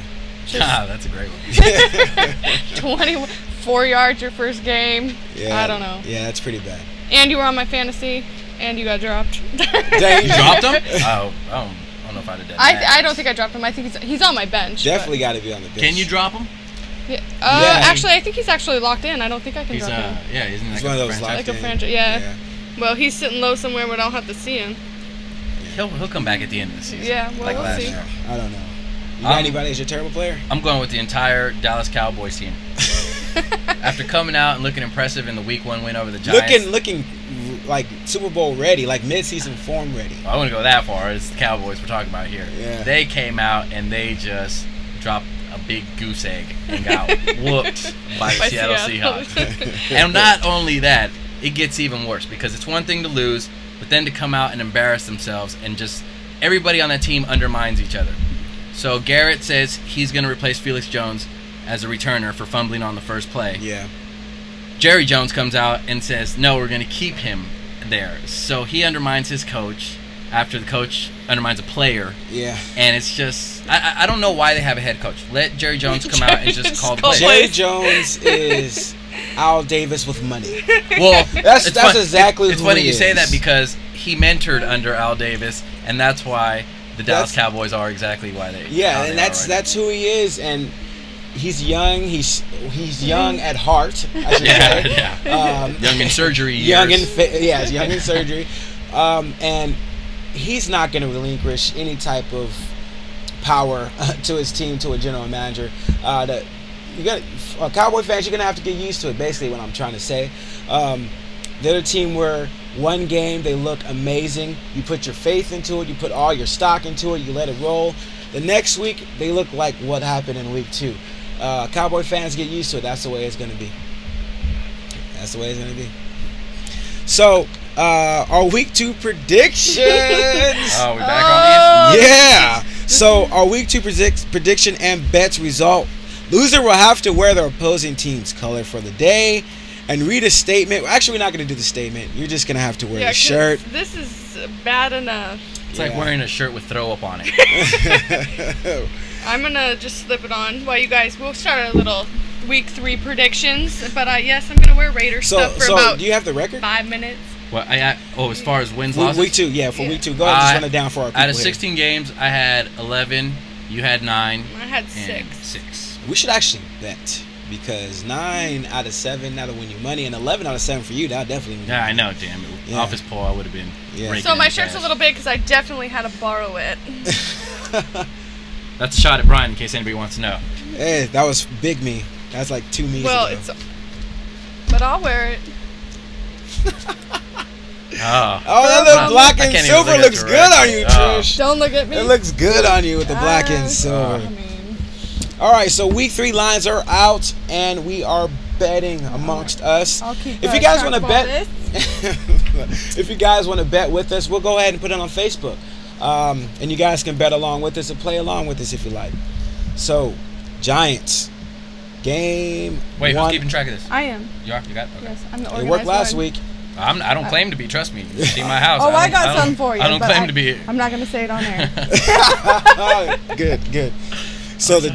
That's a great one. 24 yards your first game. Yeah, I don't know. Yeah, that's pretty bad. And you were on my fantasy, and you got dropped. Dang, you dropped him? Oh, I don't know if I did that. I don't think I dropped him. I think he's on my bench. Definitely got to be on the bench. Can you drop him? Yeah. Actually, I think he's actually locked in. I don't think I can drop him. Yeah, isn't he's one of those like a franchise. Yeah. Well, he's sitting low somewhere where I don't have to see him. He'll come back at the end of the season. Yeah, well, we'll see. I don't know. You got anybody as your terrible player? I'm going with the entire Dallas Cowboys team. After coming out and looking impressive in the Week 1 win over the Giants. Looking like Super Bowl ready, like mid-season form ready. I wouldn't go that far. It's the Cowboys we're talking about here. Yeah. They came out and they just dropped a big goose egg and got whooped by the Seattle Seahawks. And not only that, it gets even worse because it's one thing to lose, but then to come out and embarrass themselves and just everybody on that team undermines each other. So Garrett says he's going to replace Felix Jones as a returner for fumbling on the first play. Yeah. Jerry Jones comes out and says, no, we're going to keep him there. So he undermines his coach after the coach undermines a player. Yeah. And it's just, I don't know why they have a head coach. Let Jerry Jones come out and just call plays. Jerry Jones is Al Davis with money. Well, that's exactly It's funny you say that because he mentored under Al Davis, and that's why the Dallas Cowboys are exactly why they. Yeah, and that's who he is, and he's young. He's young at heart. I should say. Yeah. Young in surgery. Young in young in surgery, and he's not going to relinquish any type of power to his team, to a general manager. You got Cowboy fans. You're going to have to get used to it. Basically, what I'm trying to say. They're a team where one game they look amazing. You put your faith into it. You put all your stock into it. You let it roll. The next week they look like what happened in Week 2. Cowboy fans, get used to it. That's the way it's going to be. That's the way it's going to be. So, our Week 2 predictions. Oh, we back on these? Yeah. So, our Week 2 prediction and bets result. Loser will have to wear their opposing team's color for the day and read a statement. Actually, we're not going to do the statement. You're just going to have to wear a shirt. This is bad enough. It's like wearing a shirt with throw up on it. I'm going to just slip it on while you guys, we'll start our little Week 3 predictions. But yes, I'm going to wear Raiders stuff for about do you have the record? 5 minutes. Well, as far as wins, losses? Week 2, for Week 2. Go ahead and just run it down for our people. Out of 16 games, I had 11. You had 9. I had 6. 6. We should actually bet because 9 out of 7 that'll win you money, and 11 out of 7 for you that'll definitely win you money. Yeah, I know, damn it. Yeah. Office poll, I would have been. Yeah. So my shirt's a little big because I definitely had to borrow it. That's a shot at Brian in case anybody wants to know. Hey, that was big me. That's like 2 me's Well, ago. but I'll wear it. Oh, that little black and silver looks good on you, Trish. Don't look at me. It looks good on you with the black and silver. All right, so Week 3 lines are out, and we are betting amongst us. I'll keep if you guys want to bet, this. if you guys want to bet with us, we'll go ahead and put it on Facebook, and you guys can bet along with us and play along with us if you like. So, Giants game. Wait, 1. who's keeping track of this? I am. You are? You got it? Okay. Yes, I'm the It organized worked last one. week. I don't claim to be, trust me. You see my house. I got something for you. I don't but claim to be. I'm not going to say it on air. Good. So you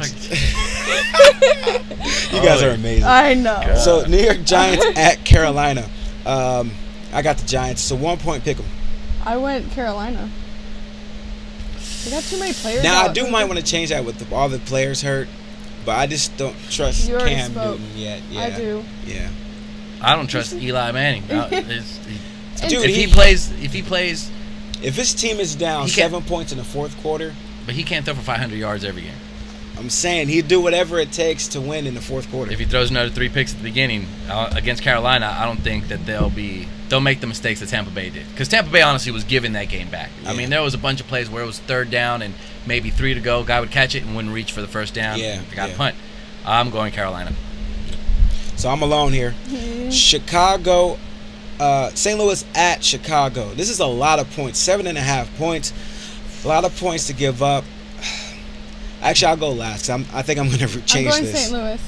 guys are amazing. I know. God. So New York Giants at Carolina. I got the Giants. So 1 point pick 'em. I went Carolina. They got too many players. Now out. I do might want to change that with all the players hurt, but I just don't trust You already Cam spoke. Newton yet. Yeah, I do. Yeah. I don't trust Eli Manning. Dude, if he plays, if his team is down 7 points in the fourth quarter, but he can't throw for 500 yards every game. I'm saying he'd do whatever it takes to win in the fourth quarter. If he throws another 3 picks at the beginning against Carolina, I don't think that they'll make the mistakes that Tampa Bay did. Because Tampa Bay honestly was giving that game back. Yeah. I mean, there was a bunch of plays where it was 3rd down and maybe 3 to go. Guy would catch it and wouldn't reach for the first down. Yeah, Got punt. I'm going Carolina. So I'm alone here. Chicago, St. Louis at Chicago. This is a lot of points. 7.5 points. A lot of points to give up. Actually, I'll go last. I think I'm going to change I'm going this. St. Louis.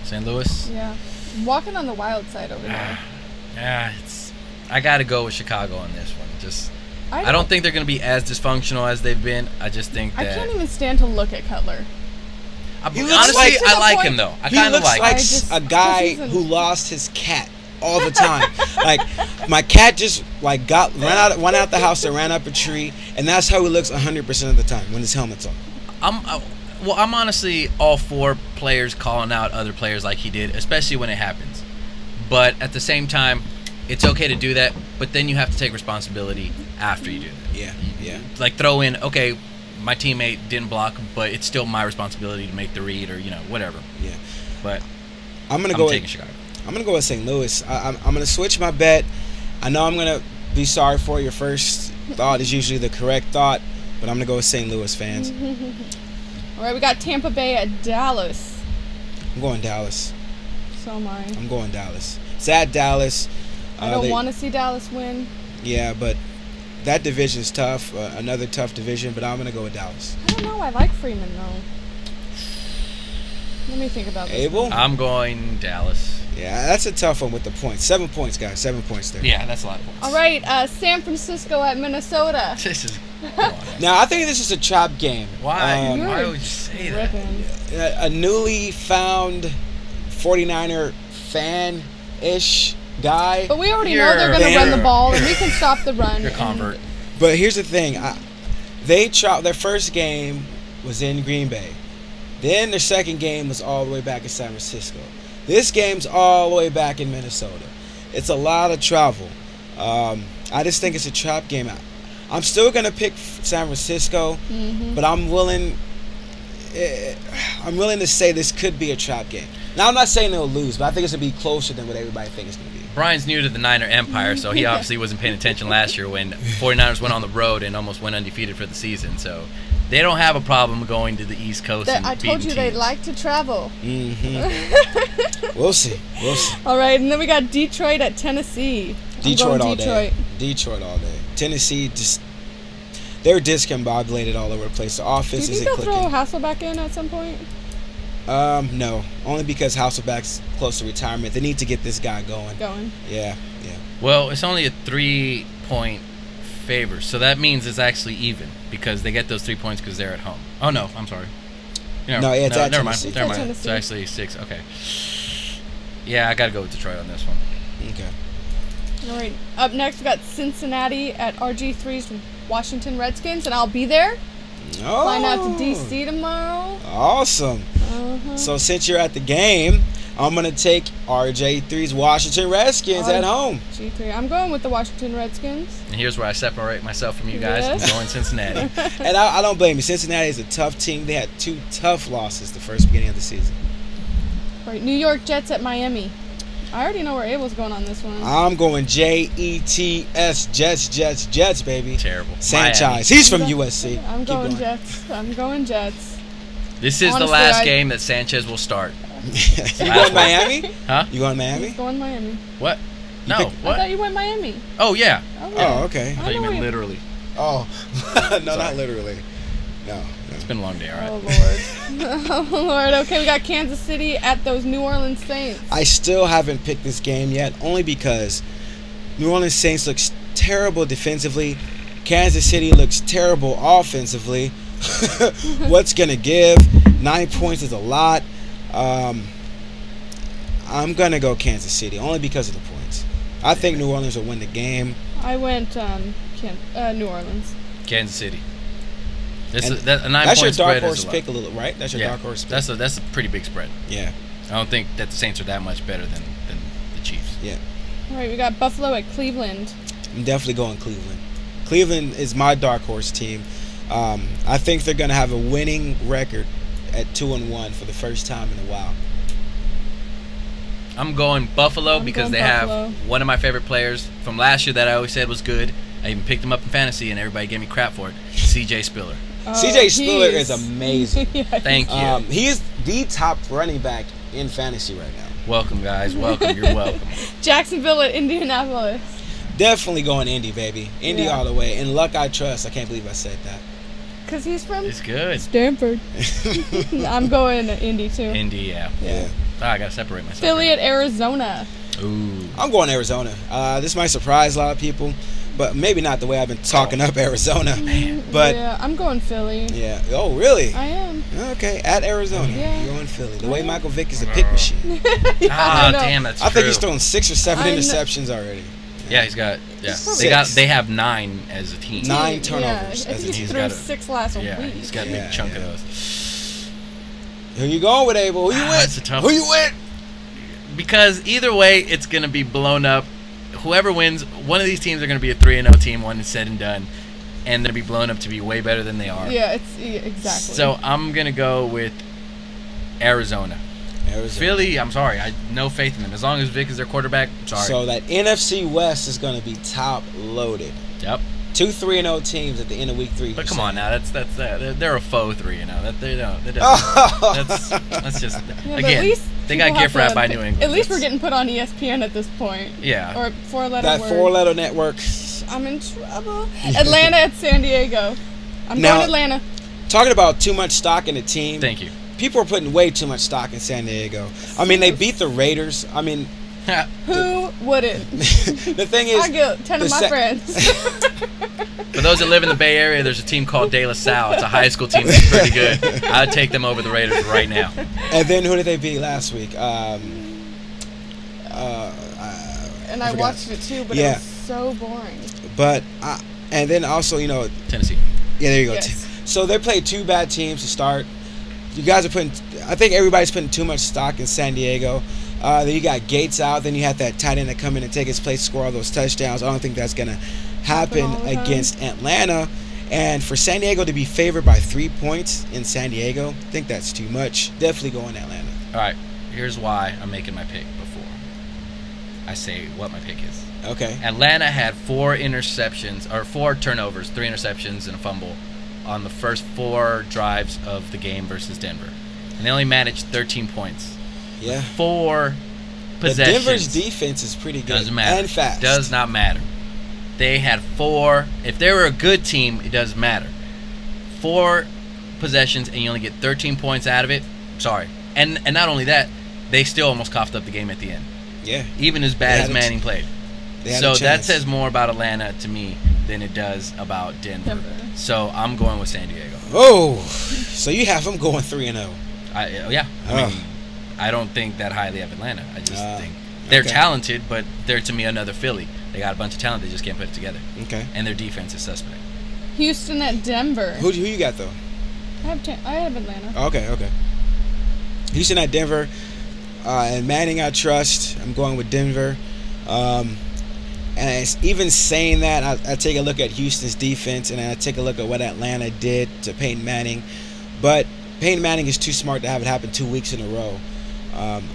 St. Louis? Yeah. I'm walking on the wild side over there. Yeah, I got to go with Chicago on this one. I don't think they're going to be as dysfunctional as they've been. I just think that... I can't even stand to look at Cutler. Honestly, like- I like him, though. I He kind of looks like like him. a guy who lost his cat all the time. Like, my cat just went out the house and ran up a tree, and that's how he looks 100% of the time when his helmet's on. I'm honestly all for players calling out other players like he did, especially when it happens. But at the same time, it's okay to do that, but then you have to take responsibility after you do that. Yeah. Like throw in, okay, my teammate didn't block, but it's still my responsibility to make the read or, whatever. Yeah. But I'm gonna taking Chicago. I'm gonna go with St. Louis. I'm gonna switch my bet. I know I'm gonna be sorry for it. Your first thought is usually the correct thought, but I'm gonna go with St. Louis fans. All right, we got Tampa Bay at Dallas. I'm going Dallas. So am I. I'm going Dallas. It's at Dallas. I don't want to see Dallas win. Yeah, but that division's tough. Another tough division, but I'm gonna go with Dallas. I don't know. I like Freeman though. Let me think about this. Abel? I'm going Dallas. Yeah, that's a tough one with the points. 7 points, guys. 7 points there. Yeah, that's a lot of points. All right, San Francisco at Minnesota. This is. Now, I think this is a trap game. Why? Why would you say that? A newly found 49er fan-ish guy. But we already know they're going to run the ball, and we can stop the run. You're a convert. But here's the thing. Their first game was in Green Bay. Then their second game was all the way back in San Francisco. This game's all the way back in Minnesota. It's a lot of travel. I just think it's a trap game. I'm still going to pick San Francisco, but I'm willing to say this could be a trap game. Now, I'm not saying they'll lose, but I think it's going to be closer than what everybody thinks it's going to be. Brian's new to the Niner Empire, so he obviously wasn't paying attention last year when 49ers went on the road and almost went undefeated for the season. So they don't have a problem going to the East Coast and I told you beating they teams. like to travel. We'll see. All right, and then we got Detroit at Tennessee. Detroit all day. Detroit all day. Tennessee, they're discombobulated all over the place. The offense isn't clicking. Do you think they'll throw Hasselbeck in at some point? No. Only because Hasselbeck's close to retirement. They need to get this guy going. Yeah. Well, it's only a 3-point favor, so that means it's actually even because they get those 3 points because they're at home. Oh, no, I'm sorry. It's at never Tennessee. mind. Never mind. It's actually 6. Okay. Yeah, I got to go with Detroit on this one. Okay. All right. Up next, we got Cincinnati at RG3's Washington Redskins, and I'll be there. Oh. Flying out to D.C. tomorrow. Awesome. So since you're at the game, I'm going to take RJ3's Washington Redskins at home. G3. I'm going with the Washington Redskins. And here's where I separate myself from you guys. I'm going Cincinnati. And I don't blame you. Cincinnati is a tough team. They had 2 tough losses the first beginning of the season. All right. New York Jets at Miami. I already know where Abel's going on this one. I'm going Jets, Jets, baby. Terrible. Sanchez. He's from USC. I'm going Jets. I'm going Jets. This is the last game that Sanchez will start. You going Miami? Huh? You going Miami? He's going Miami. What? No. What? I thought you went Miami. Oh, yeah. Oh, okay. I thought you meant literally. Oh. No, not literally. No. It's been a long day, all right? Oh, Lord. Oh, Lord. Okay, we got Kansas City at those New Orleans Saints. I still haven't picked this game yet, only because New Orleans Saints looks terrible defensively. Kansas City looks terrible offensively. What's going to give? 9 points is a lot. I'm going to go Kansas City, only because of the points. I think New Orleans will win the game. I went New Orleans. Kansas City. A 9-point that's your dark spread horse is a lot. pick a little, right? That's your dark horse pick. That's a pretty big spread. Yeah. I don't think that the Saints are that much better than the Chiefs. Yeah. All right, we got Buffalo at Cleveland. I'm definitely going Cleveland. Cleveland is my dark horse team. I think they're going to have a winning record at 2-1 for the first time in a while. I'm going Buffalo because they have one of my favorite players from last year that I always said was good. I even picked him up in fantasy, and everybody gave me crap for it. C.J. Spiller. C.J. Spiller is amazing. Thank you. He is the top running back in fantasy right now. Welcome, guys. Welcome. You're welcome. Jacksonville at Indianapolis. Definitely going Indy, baby. Indy all the way. In luck I trust. I can't believe I said that. Because he's from It's good. Stanford. I'm going Indy, too. Indy, yeah. Oh, I got to separate myself. Philly at Arizona. Ooh. I'm going Arizona. This might surprise a lot of people, but maybe not the way I've been talking up Arizona. But yeah, I'm going Philly. Yeah. Oh, really? I am. Okay, at Arizona. Yeah. You're going Philly. The way Michael Vick is a pick machine. Damn, that's true. I think he's thrown 6 or 7 interceptions already. Yeah, he's got. Yeah, they have 9 as a team. 9 turnovers as a team. He threw 6 last week. Yeah, he's got a big chunk of those. Who you going with, Abel? Who you with? That's a tough Who you with? Because either way, it's going to be blown up. Whoever wins, one of these teams are going to be a 3-0 team when it's said and done, and they'll be blown up to be way better than they are. Yeah, exactly. So I'm going to go with Arizona. Arizona. Philly, I'm sorry. I no faith in them. As long as Vic is their quarterback, I'm sorry. So that NFC West is going to be top loaded. Yep. 2 3-0 teams at the end of week 3. But come on now, they're a faux 3-0. That's just Yeah, again. They got gift wrapped by New England. At least we're getting put on ESPN at this point. Yeah. Or four-letter that word. 4-letter network. I'm in trouble. Atlanta at San Diego. I'm Now- going Atlanta. Talking about too much stock in the team. Thank you. People are putting way too much stock in San Diego. I mean, they beat the Raiders. I mean, Who wouldn't? the thing is, I get 10 of my friends. For those that live in the Bay Area, there's a team called De La Salle. It's a high school team that's pretty good. I'd take them over the Raiders right now. and then who did they beat last week? And I forgot. watched it too, but Yeah. it was so boring. But and then also, Tennessee. yeah, there you go. Yes. So they played 2 bad teams to start. You guys are putting. I think everybody's putting too much stock in San Diego. Then you got Gates out. Then you have that tight end that come in and take his place, score all those touchdowns. I don't think that's gonna happen all the time. against Atlanta. And for San Diego to be favored by 3 points in San Diego, I think that's too much. Definitely going Atlanta. All right. Here's why I'm making my pick before I say what my pick is. Okay. Atlanta had 4 interceptions or 4 turnovers, 3 interceptions and a fumble on the first 4 drives of the game versus Denver, and they only managed 13 points. Yeah. 4 But possessions. Denver's defense is pretty good. Doesn't matter. And fast. Does not matter. They had 4. If they were a good team, it doesn't matter. 4 possessions and you only get 13 points out of it. Sorry. And not only that, they still almost coughed up the game at the end. Yeah. Even as bad They as had a Manning played. They had So a that chance. says more about Atlanta to me than it does about Denver. So I'm going with San Diego. Oh, so you have them going 3-0. Yeah. I mean, I don't think that highly of Atlanta. I just think they're talented, but they're to me another Philly. They got a bunch of talent. They just can't put it together. Okay. And their defense is suspect. Houston at Denver. Who you got though? I have Atlanta. Okay. Houston at Denver, and Manning I trust. I'm going with Denver. And it's even saying that, I take a look at Houston's defense, and I take a look at what Atlanta did to Peyton Manning. But Peyton Manning is too smart to have it happen 2 weeks in a row.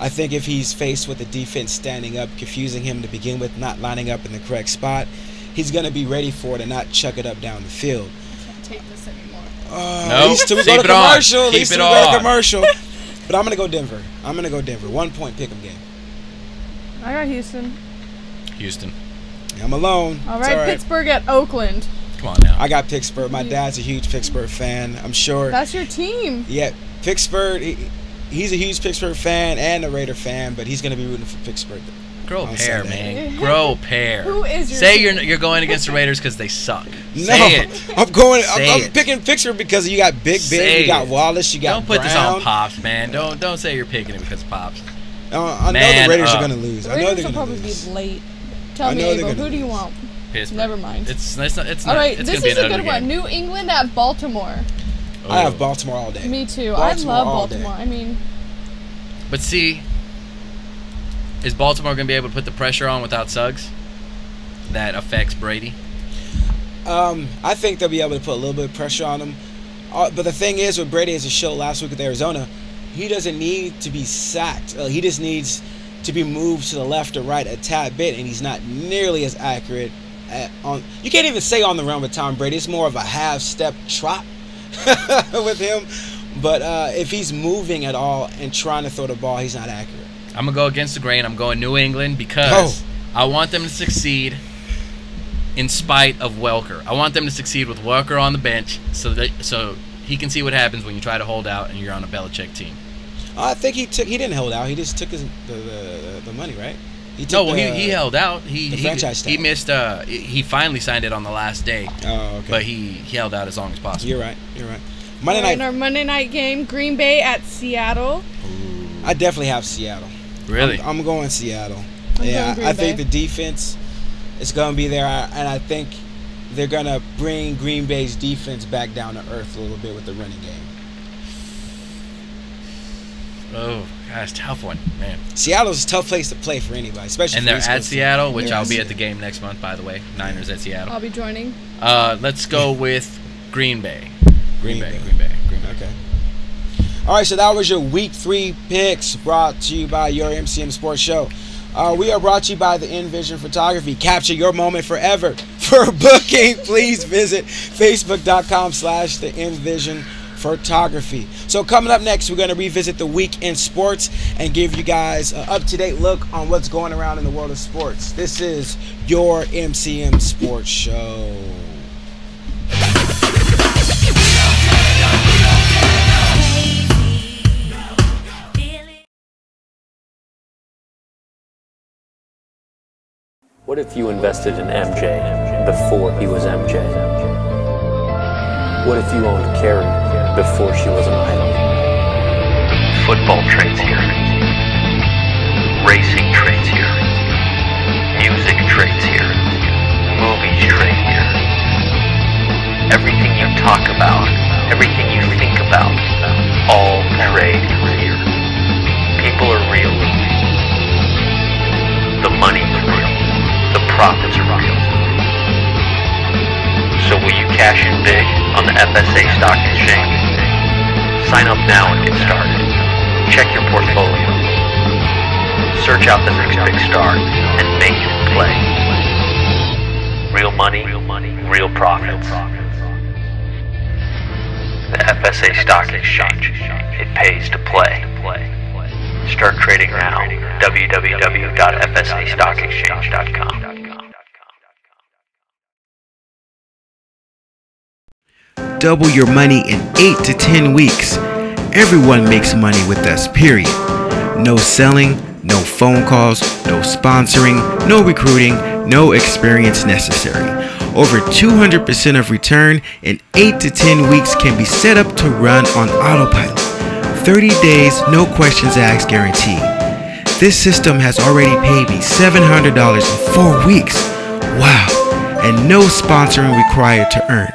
I think if he's faced with the defense standing up, confusing him to begin with, not lining up in the correct spot, he's going to be ready for it and not chuck it up down the field. I can't take this anymore. Nope. At least till we Keep go to it on. commercial. At Keep least it till we go to on. commercial. But I'm going to go Denver. 1 point pick'em game. I got Houston. Houston. I'm alone. All It's right, Pittsburgh at Oakland. Come on now. I got Pittsburgh. My dad's a huge Pittsburgh fan. I'm sure. That's your team. Yeah, Pittsburgh. He's a huge Pittsburgh fan and a Raider fan, but he's going to be rooting for Pittsburgh. Grow a on pair, Sunday. man. Grow a pair. Who is your Say team? you're going against the Raiders because they suck. No, Say it. I'm going. Say I'm it. picking Pittsburgh because you got Big Say Ben, you got it. Wallace, you got Don't put this Brown. on Pops, man. Don't say you're picking it because of Pops. I know Man the Raiders up. are going to lose. The I know Raiders they're will going to probably lose. be late. Tell I me, know they're Abel, gonna who do you lose. want? Pittsburgh. Never mind. It's not. All right, it's this gonna be is a an good ugly one. game. New England at Baltimore. I have Baltimore all day. Me too. Baltimore I love all day. Baltimore. I mean, But see, is Baltimore going to be able to put the pressure on without Suggs? That affects Brady. I think they'll be able to put a little bit of pressure on him. But the thing is, with Brady, as a show last week with Arizona, he doesn't need to be sacked. He just needs to be moved to the left or right a tad bit, and he's not nearly as accurate. You can't even say on the run with Tom Brady. It's more of a half-step trot with him. But if he's moving at all and trying to throw the ball, he's not accurate. I'm going to go against the grain. I'm going New England because I want them to succeed in spite of Welker. I want them to succeed with Welker on the bench so he can see what happens when you try to hold out and you're on a Belichick team. I think he didn't hold out. He just took the money, right? He held out. He franchise tag. He missed. He finally signed it on the last day. Oh, okay. But he held out as long as possible. You're right. Monday night. Our Monday night game, Green Bay at Seattle. I definitely have Seattle. Really? I'm going Seattle. I'm Yeah, going Green I think Bay. the defense is going to be there, and I think they're going to bring Green Bay's defense back down to earth a little bit with the running game. Oh, gosh, tough one, man. Seattle's a tough place to play for anybody, especially And for they're East at Coast Seattle, teams. which They're I'll at be at the Seattle. game next month, by the way. Niners at Seattle. I'll be joining. Let's go with Green Bay. Green Bay. Okay. All right, so that was your Week 3 picks brought to you by your MCM Sports Show. We are brought to you by the Envision Photography. Capture your moment forever. For booking, please visit facebook.com/the Envision Photography. So coming up next, we're going to revisit the week in sports and give you guys an up-to-date look on what's going around in the world of sports. This is your MCM Sports Show. What if you invested in MJ before he was MJ? What if you owned Carrie before she was an idol? Football trades here. Racing trades here. Music trades here. Movies trade here. Everything you talk about, everything you think about, all trade here. People are real. The money's real. The profits are real. So will you cash in big on the FSA stock exchange? Sign up now and get started. Check your portfolio. Search out the next big star and make it play. Real money, real profits. The FSA stock exchange. It pays to play. Start trading now. www.fsastockexchange.com. Double your money in 8 to 10 weeks. Everyone makes money with us, period. No selling, no phone calls, no sponsoring, no recruiting, no experience necessary. Over 200% of return in 8 to 10 weeks can be set up to run on autopilot. 30 days, no questions asked guarantee. This system has already paid me $700 in 4 weeks. Wow, and no sponsoring required to earn.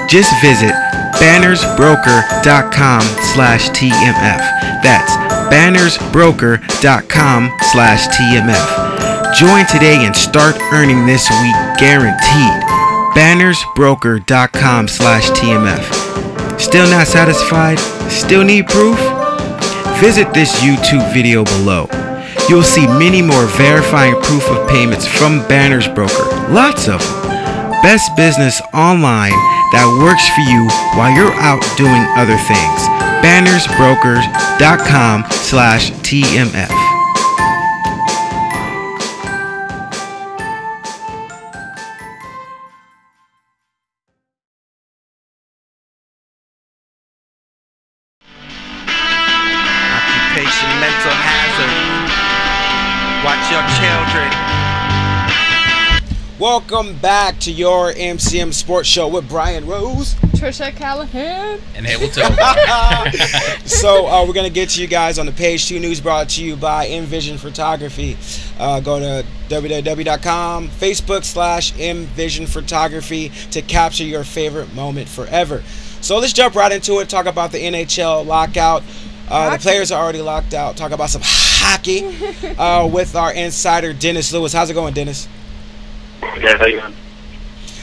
Just visit bannersbroker.com/TMF. That's bannersbroker.com/TMF. Join today and start earning this week guaranteed. bannersbroker.com/TMF. Still not satisfied? Still need proof? Visit this YouTube video below. You'll see many more verifying proof of payments from Banners Broker. Lots of them. Best business online that works for you while you're out doing other things. bannersbrokers.com/TMF. Occupation mental hazard. Watch your children. Welcome back to your MCM Sports Show with Brian Rose, Tricia, Callahan, And Abel Tovar. So we're going to get to you guys on the page 2 news brought to you by Envision Photography. Go to www.com, Facebook/Envision Photography to capture your favorite moment forever. So let's jump right into it, talk about the NHL lockout. The players are already locked out. Talk about some hockey with our insider, Dennis Lewis. How's it going, Dennis? Yeah, how you doing?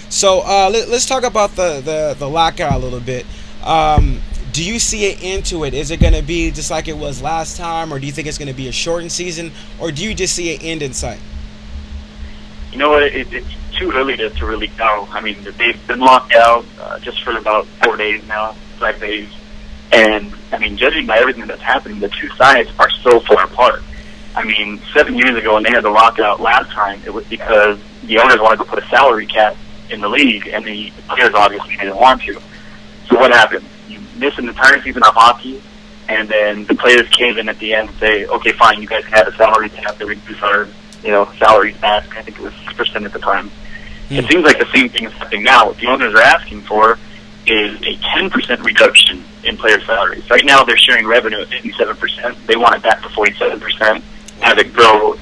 So let's talk about the lockout a little bit. Do you see an end to it? Is it going to be just like it was last time, or do you think it's going to be a shortened season, or do you just see an end in sight? You know what? It's too early to really tell. I mean, they've been locked out just for about 4 days now, 5 days. And, I mean, judging by everything that's happening, the two sides are so far apart. I mean, 7 years ago when they had the lockout last time, it was because the owners wanted to put a salary cap in the league, and the players obviously didn't want to. So what happened? You miss an entire season of hockey, and then the players cave in at the end and say, okay, fine, you guys can have a salary cap to reduce our, salaries back. I think it was 6% at the time. It seems like the same thing is happening now. What the owners are asking for is a 10% reduction in player salaries. Right now they're sharing revenue at 57%. They want it back to 47%, have it grow,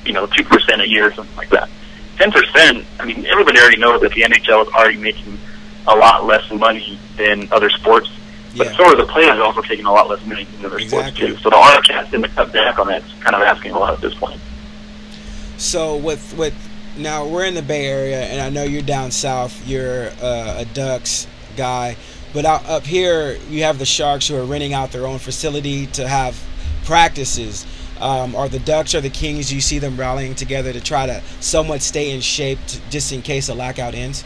2% a year or something like that. 10%, I mean, everybody already knows that the NHL is already making a lot less money than other sports, but so are the players also taking a lot less money than other sports too. So the RFCast didn't cut back on that. It's kind of asking a lot at this point. So with now we're in the Bay Area, and I know you're down south. You're a Ducks guy. But up here, you have the Sharks who are renting out their own facility to have practices. Are the Ducks or the Kings, do you see them rallying together to try to somewhat stay in shape just in case the lockout ends?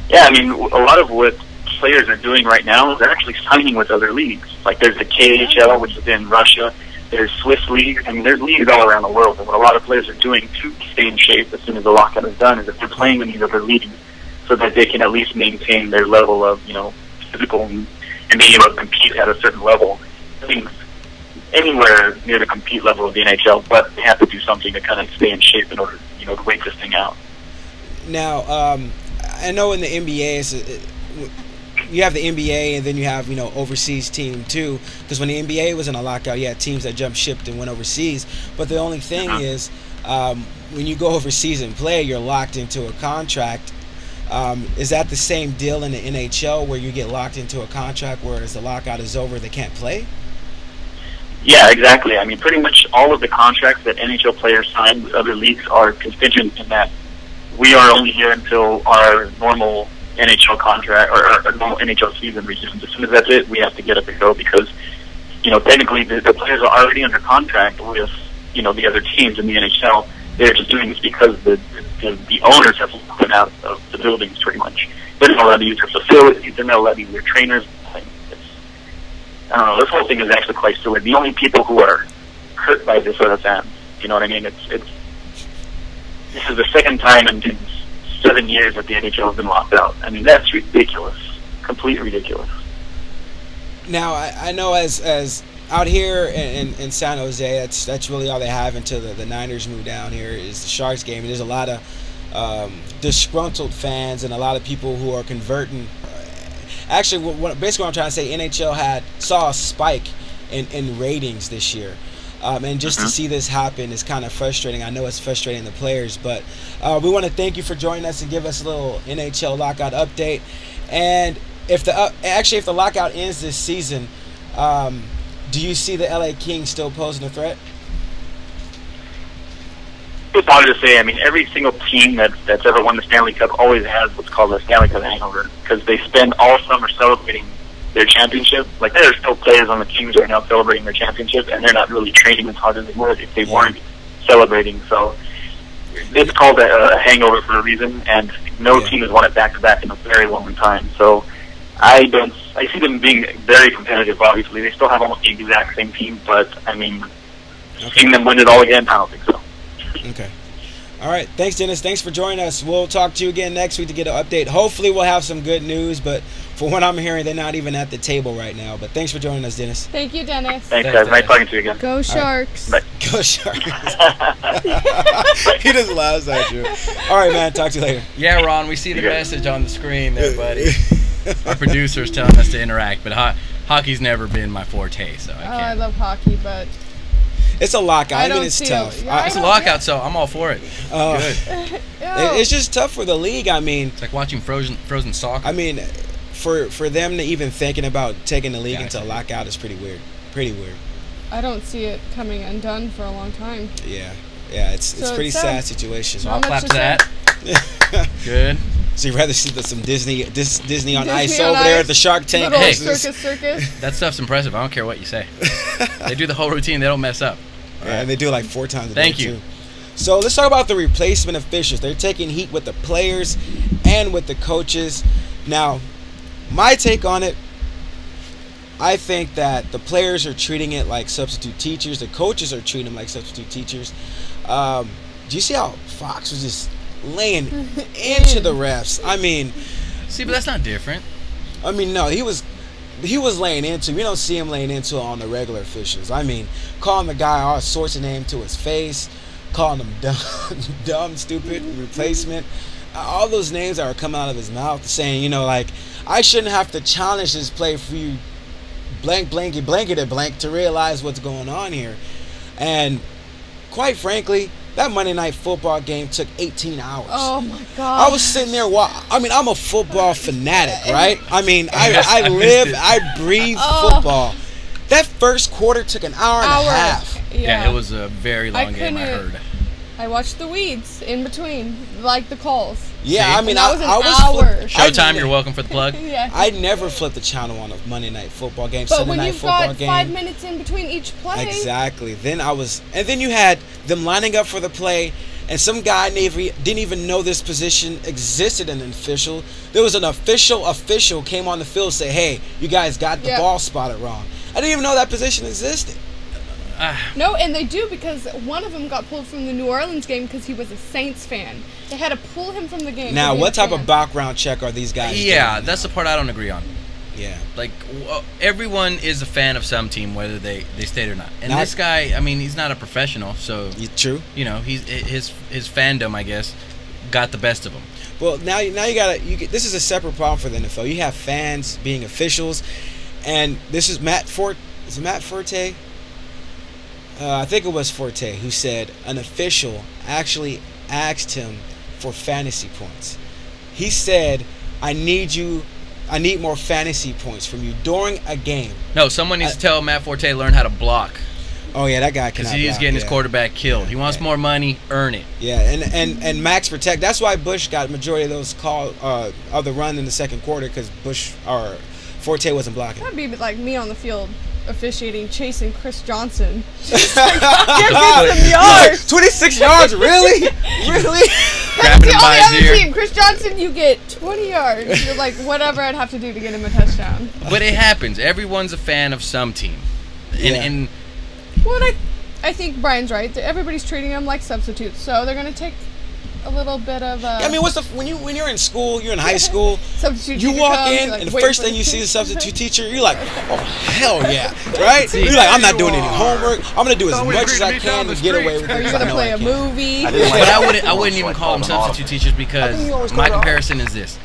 Yeah, I mean, a lot of what players are doing right now is they're actually signing with other leagues. Like there's the KHL, which is in Russia. There's Swiss leagues. I mean, there's leagues all around the world. And what a lot of players are doing to stay in shape as soon as the lockout is done is that they're playing in these other leagues so that they can at least maintain their level of, physical and being able to compete at a certain level. I mean, anywhere near the compete level of the NHL, but they have to do something to kind of stay in shape in order, to wait this thing out. Now, I know in the NBA, you have the NBA and then you have, overseas team too. Because when the NBA was in a lockout, you had teams that jumped ship and went overseas. But the only thing is, when you go overseas and play, you're locked into a contract. Is that the same deal in the NHL where you get locked into a contract whereas the lockout is over, they can't play? Yeah, exactly. I mean, pretty much all of the contracts that NHL players sign with other leagues are contingent in that we are only here until our normal NHL contract or our normal NHL season resumes. As soon as that's it, we have to get up and go because, technically the players are already under contract with, the other teams in the NHL. They're just doing this because the owners have locked them out of the buildings pretty much. They're not allowed to use their facilities. They're not allowed to use their trainers. I don't know, this whole thing is actually quite silly. The only people who are hurt by this are the fans. You know what I mean? This is the second time in 7 years that the NHL has been locked out. I mean, that's ridiculous. Completely ridiculous. Now, I know as out here in San Jose, that's really all they have until the Niners move down here is the Sharks game. And there's a lot of disgruntled fans and a lot of people who are converting. Actually, basically what I'm trying to say, NHL saw a spike in ratings this year. And just to see this happen is kind of frustrating. I know it's frustrating the players, but we want to thank you for joining us and give us a little NHL lockout update. And if the lockout ends this season, do you see the LA Kings still posing a threat? It's hard to say. I mean, every single team that's ever won the Stanley Cup always has what's called a Stanley Cup hangover because they spend all summer celebrating their championship. Like, there are still players on the Kings right now celebrating their championship, and they're not really training as hard as they would if they weren't celebrating. So it's called a hangover for a reason, and no team has won it back-to-back in a very long time. So I see them being very competitive, obviously. They still have almost the exact same team, but, I mean, seeing them win it all again, I don't think so. Okay. All right. Thanks, Dennis. Thanks for joining us. We'll talk to you again next week to get an update. Hopefully we'll have some good news, but for what I'm hearing, they're not even at the table right now. But thanks for joining us, Dennis. Thank you, Dennis. Thanks, guys. Nice talking to you again. Go Sharks. Right. Go Sharks. He just laughs at you. All right, man. Talk to you later. Yeah, Ron, we see the message on the screen there, buddy. Our producer's telling us to interact, but hockey's never been my forte, so I can't. I love hockey, but it's a lockout. I mean, it's tough. It's a lockout, so I'm all for it. Good. It's just tough for the league. I mean, it's like watching frozen soccer. I mean, for them to even thinking about taking the league into a lockout is pretty weird. Pretty weird. I don't see it coming undone for a long time. Yeah, it's a pretty sad situation. So I'll clap to that. Good. So you'd rather see some Disney on Ice over there at the Shark Tank? Hey, circus. That stuff's impressive. I don't care what you say. They do the whole routine. They don't mess up. Yeah, and they do it like 4 times a day. Thank you. Too. So let's talk about the replacement officials. They're taking heat with the players and with the coaches. Now, my take on it, I think that the players are treating it like substitute teachers. The coaches are treating them like substitute teachers. Do you see how Fox was just laying into the refs? I mean, see, but that's not different. I mean, no, he was laying into. We don't see him laying into on the regular officials. I mean, calling the guy all sorts of names to his face, calling him dumb, stupid, replacement. All those names that are coming out of his mouth, saying, like, I shouldn't have to challenge this play for you, blankety blank, to realize what's going on here. And quite frankly, that Monday Night Football game took 18 hours. Oh, my God. I was sitting there. I'm a football fanatic, right? I mean, I live, I breathe football. That first quarter took an hour and a half. Yeah, it was a very long game, I heard. I watched the weeds in between, like the calls. Yeah, See? I mean, that was an I hour. Showtime, you're welcome for the plug. Yeah. I never flipped the channel on a Monday night football game, But Sunday when night you've football got game. 5 minutes in between each play. Exactly. Then then you had them lining up for the play, and some guy didn't even know this position existed in an official. There was an official came on the field and said, "Hey, you guys got the ball spotted wrong." I didn't even know that position existed. No, and they do, because one of them got pulled from the New Orleans game because he was a Saints fan. They had to pull him from the game. Now, what type of background check are these guys doing? That's the part I don't agree on. Yeah. Like, everyone is a fan of some team, whether they state or not. And this guy, I mean, he's not a professional, so... True. You know, his fandom, I guess, got the best of him. Well, now you gotta... this is a separate problem for the NFL. You have fans being officials, and this is Matt Forte. Is it Matt Forte? I think it was Forte who said an official actually asked him for fantasy points. He said, I need more fantasy points from you during a game. No, someone needs to tell Matt Forte learn how to block. Oh yeah, that guy cannot because he's block, getting his quarterback killed. He wants more money, earn it. Yeah, and max protect. That's why Bush got majority of those of the run in the second quarter, because Forte wasn't blocking. That'd be like me on the field officiating, chasing Chris Johnson. Give me some yards. 26 yards, really? Really? That's the only other team. Chris Johnson, you get 20 yards. You're like, whatever I'd have to do to get him a touchdown. But it happens. Everyone's a fan of some team. And well, I think Brian's right. Everybody's treating them like substitutes, so they're going to take a little bit of. I mean, when you're in school, you're in high school, substitute you walk in, and the first thing you see is a substitute teacher, you're like, oh hell yeah, right? You're like, I'm not doing any homework. I'm gonna do as much as I can to get away with it. Are you gonna play a movie? But I wouldn't even call them substitute teachers, because my comparison is this: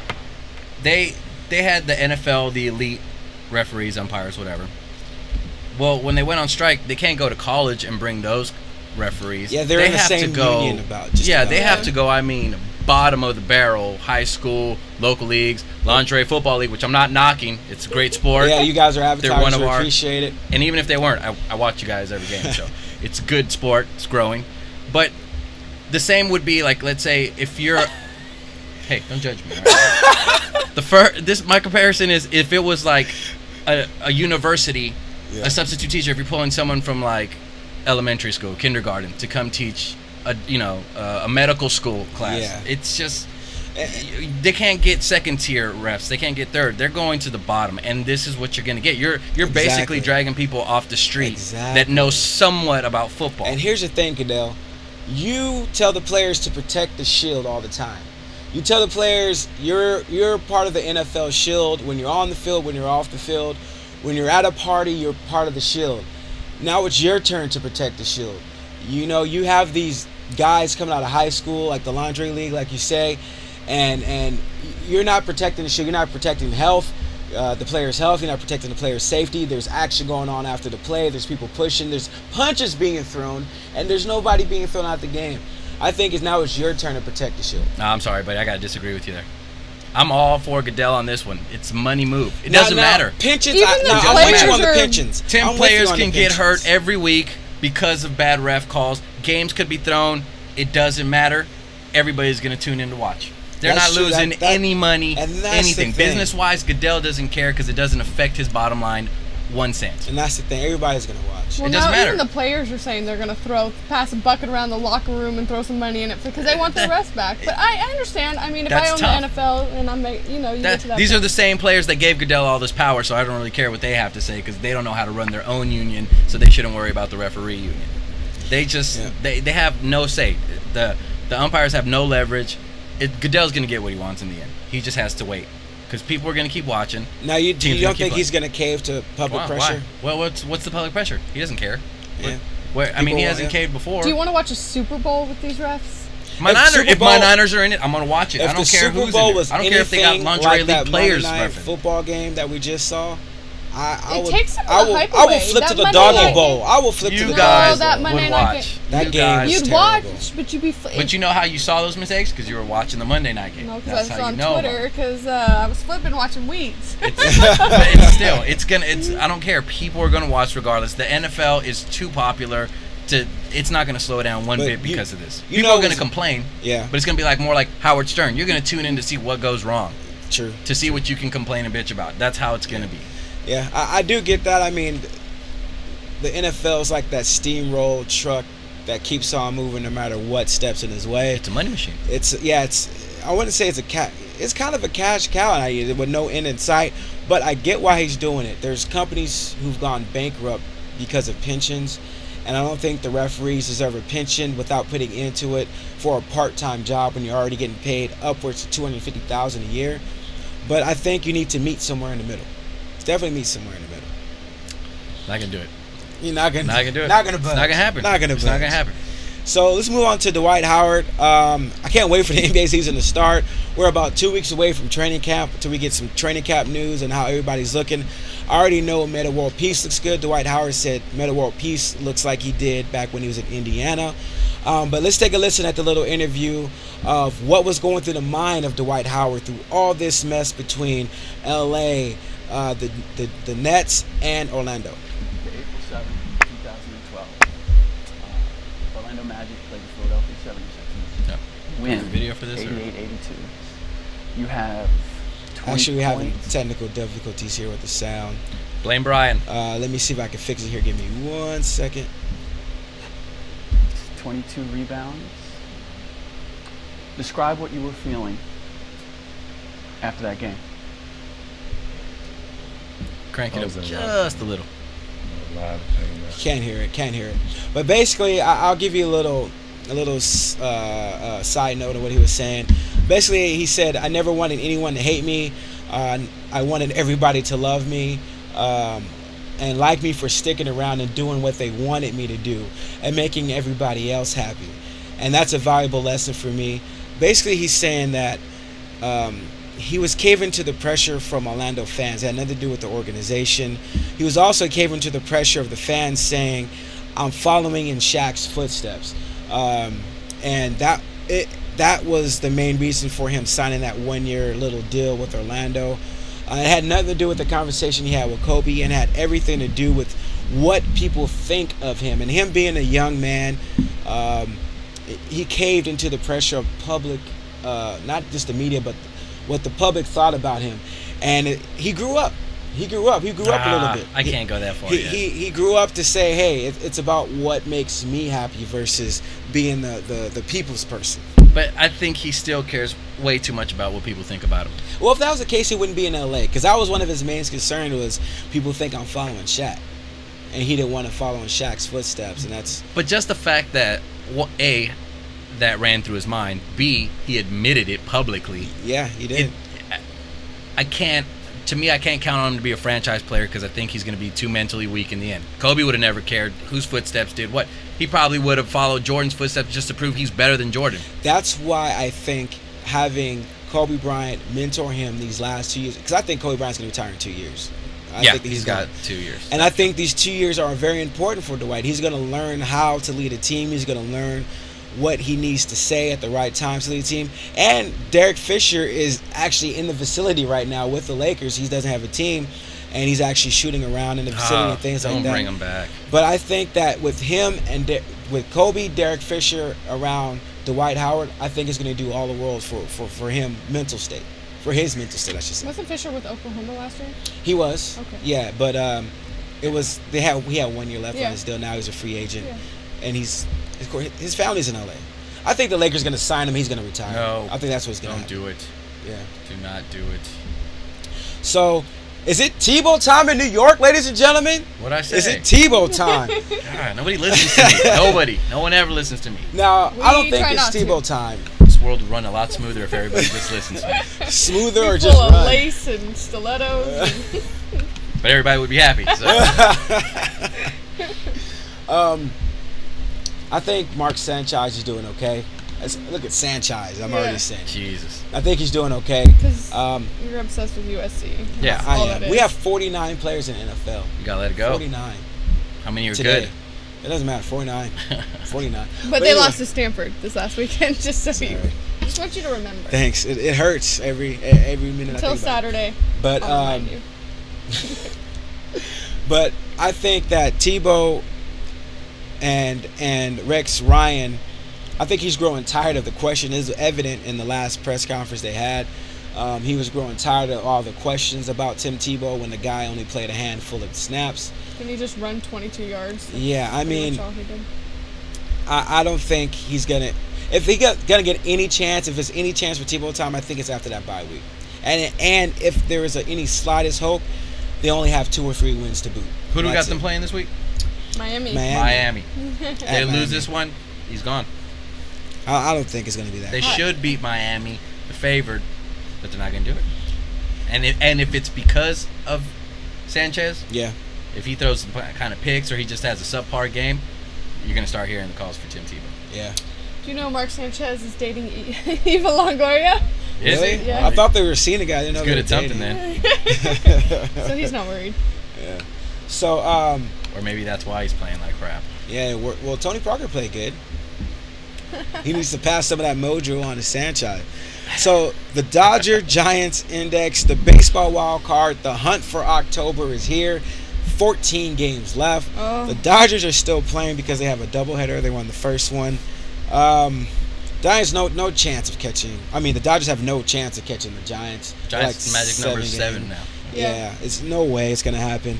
they had the NFL, the elite referees, umpires, whatever. Well, when they went on strike, they can't go to college and bring those referees. Yeah, they're in the same union they have to go, I mean, bottom of the barrel, high school, local leagues, lingerie football league, which I'm not knocking. It's a great sport. Yeah, you guys are advertisers. They're one of our, appreciate it. And even if they weren't, I watch you guys every game, so it's a good sport. It's growing. But the same would be like, let's say, if you're... Hey, don't judge me. Right? My comparison is if it was like a university, a substitute teacher, if you're pulling someone from like elementary school, kindergarten, to come teach a medical school class. Yeah. It's just they can't get second tier refs. They can't get third. They're going to the bottom, and this is what you're going to get. You're basically dragging people off the street that know somewhat about football. And here's the thing, Cadell. You tell the players to protect the shield all the time. You tell the players you're part of the NFL shield when you're on the field, when you're off the field. When you're at a party, you're part of the shield. Now it's your turn to protect the shield. You know, you have these guys coming out of high school, like the laundry league, like you say, and you're not protecting the shield. You're not protecting health, the player's health. You're not protecting the player's safety. There's action going on after the play. There's people pushing. There's punches being thrown, and there's nobody being thrown out the game. I think now it's your turn to protect the shield. No, I'm sorry, but I got to disagree with you there. I'm all for Goodell on this one. It's a money move. It doesn't matter. Pensions, I'm with you on the pensions. 10 players can get hurt every week because of bad ref calls. Games could be thrown. It doesn't matter. Everybody's going to tune in to watch. They're not losing any money, anything. Business-wise, Goodell doesn't care because it doesn't affect his bottom line 1 cent. And that's the thing. Everybody's going to watch. Well, it doesn't matter. Even the players are saying they're going to pass a bucket around the locker room and throw some money in it because they want their rest back. But I understand. I mean, if I own the NFL and I'm, you get to that. These are the same players that gave Goodell all this power, so I don't really care what they have to say because they don't know how to run their own union, so they shouldn't worry about the referee union. They just they have no say. The umpires have no leverage. Goodell's going to get what he wants in the end. He just has to wait. Because people are going to keep watching. Now, you don't think he's going to cave to public pressure? Why? Well, what's the public pressure? He doesn't care. Yeah. I mean, he hasn't caved before. Do you want to watch a Super Bowl with these refs? If my Niners are in it, I'm going to watch it. I don't care who's in it. I don't care if they got lingerie league players. That football game that we just saw, I will flip to the doggy bowl. I will flip to the doggy bowl. Would watch. That game you'd watch, but you'd be. But you know how you saw those mistakes? Because you were watching the Monday night game. No, because I was on Twitter because I was flipping watching weeds. It's I don't care. People are gonna watch regardless. The NFL is too popular. it's not going to slow down one But bit because of this. you People know are going to it's- complain, Yeah. but it's going to be like more like Howard Stern. You're going to tune in to see what goes wrong, True. to see what you can complain and bitch about. That's how it's going to be. Yeah, I do get that. I mean, the NFL is like that steamroll truck that keeps on moving no matter what steps in his way. It's a money machine. I wouldn't say it's kind of a cash cow with no end in sight, but I get why he's doing it. There's companies who've gone bankrupt because of pensions, and I don't think the referees deserve a pension without putting into it for a part-time job when you're already getting paid upwards to $250,000 a year. But I think you need to meet somewhere in the middle. Definitely meet somewhere in the middle. Not going to do it. You're not gonna do it. Not gonna budge. It's not going to happen. Not gonna It's budge. not going to happen. So let's move on to Dwight Howard. I can't wait for the NBA season to start. We're about 2 weeks away from training camp until we get some training camp news and how everybody's looking. I already know Meta World Peace looks good. Dwight Howard said Meta World Peace looks like he did back when he was in Indiana. But let's take a listen at the little interview of what was going through the mind of Dwight Howard through all this mess between LA, the Nets, and Orlando. April 7, 2012. Orlando Magic played the Philadelphia 76ers. Yep. Win. Video for this? 88-82. You have 20 Actually, we're having points. technical difficulties here with the sound. Blame Brian. Let me see if I can fix it here. Give me 1 second. 22 rebounds. Describe what you were feeling after that game. Crank it up just a little. Can't hear it. But basically, I'll give you a little side note of what he was saying. Basically, he said, I never wanted anyone to hate me. I wanted everybody to love me and like me for sticking around and doing what they wanted me to do and making everybody else happy. And that's a valuable lesson for me. Basically, he's saying that he was caving to the pressure from Orlando fans. It had nothing to do with the organization. He was also caving to the pressure of the fans saying, I'm following in Shaq's footsteps. And that was the main reason for him signing that 1-year little deal with Orlando. It had nothing to do with the conversation he had with Kobe, and had everything to do with what people think of him. And him being a young man, he caved into the pressure of public, not just the media, but what the public thought about him. And he grew up. He grew up a little bit. I can't go that far yet. He grew up to say, hey, it's about what makes me happy versus being the people's person. But I think he still cares way too much about what people think about him. Well, if that was the case, he wouldn't be in LA, because that was one of his main concerns, was people think I'm following Shaq, and he didn't want to follow in Shaq's footsteps, and that's. But just the fact that A, that ran through his mind. B, he admitted it publicly. Yeah, he did. I can't count on him to be a franchise player because I think he's going to be too mentally weak in the end. Kobe would have never cared whose footsteps did what. He probably would have followed Jordan's footsteps just to prove he's better than Jordan. That's why I think having Kobe Bryant mentor him these last 2 years, because I think Kobe Bryant's going to retire in 2 years. I think he's got 2 years. And I think these 2 years are very important for Dwight. He's going to learn how to lead a team. He's going to learn what he needs to say at the right time to lead the team. And Derek Fisher is actually in the facility right now with the Lakers. He doesn't have a team, and he's actually shooting around in the facility and things like that. Don't bring him back. But I think that with him and with Kobe, Derek Fisher around Dwight Howard, I think it's going to do all the world for him mental state. For his mental state, I should say. Wasn't Fisher with Oklahoma last year? He was. Okay. Yeah, but he had 1 year left on Yeah. his deal. Now he's a free agent, Yeah. and his family's in LA. I think the Lakers are going to sign him. He's going to retire. No, I think that's what's going to happen. Don't do it. Yeah. Do not do it. So, is it Tebow time in New York, ladies and gentlemen? What'd I say? Is it Tebow time? God, nobody listens to me. Nobody. No one ever listens to me. Now, I don't think try it's not to. Tebow time. This world would run a lot smoother if everybody just listens to me. Smoother You're or just full of run? lace and stilettos. But everybody would be happy. So. I think Mark Sanchez is doing okay. Look at Sanchez. I'm already saying. Jesus. I think he's doing okay. Because Um, you're obsessed with USC. Yeah. That's I all am. that We is. have 49 players in the NFL. You gotta let it go. 49. How many are Today. good? It doesn't matter. 49. 49. But they anyway, lost to Stanford this last weekend, just so you. Just want you to remember. Thanks. It hurts every minute. Until I think Saturday. But I'll remind you. but I think that Tebow And Rex Ryan, I think he's growing tired of the question. Is evident in the last press conference they had. He was growing tired of all the questions about Tim Tebow when the guy only played a handful of snaps. Didn't he just run 22 yards? Yeah, I mean, all he did. I don't think he's gonna. If he gonna get any chance, if there's any chance for Tebow time, I think it's after that bye week. And if there is any slightest hope, they only have 2 or 3 wins to boot. Who do we got them playing this week? Miami. They lose this one, he's gone. I don't think it's gonna be that. They should beat Miami, the favored, but they're not gonna do it. And if it's because of Sanchez, yeah. If he throws some kind of picks or he just has a subpar game, you're gonna start hearing the calls for Tim Tebow. Yeah. Do you know Mark Sanchez is dating Eva Longoria? Is he? Yeah. I thought they were seeing a guy. He's good at something then. So he's not worried. Yeah. So or maybe that's why he's playing like crap. Yeah. Well, Tony Parker played good. He needs to pass some of that mojo on to Sanchez. So the Dodger-Giants index, the baseball wild card, the hunt for October is here. 14 games left. Oh. The Dodgers are still playing because they have a doubleheader. They won the first one. Giants no chance of catching. I mean, the Dodgers have no chance of catching the Giants. Giants magic number 7 now. Yeah, it's no way it's gonna happen.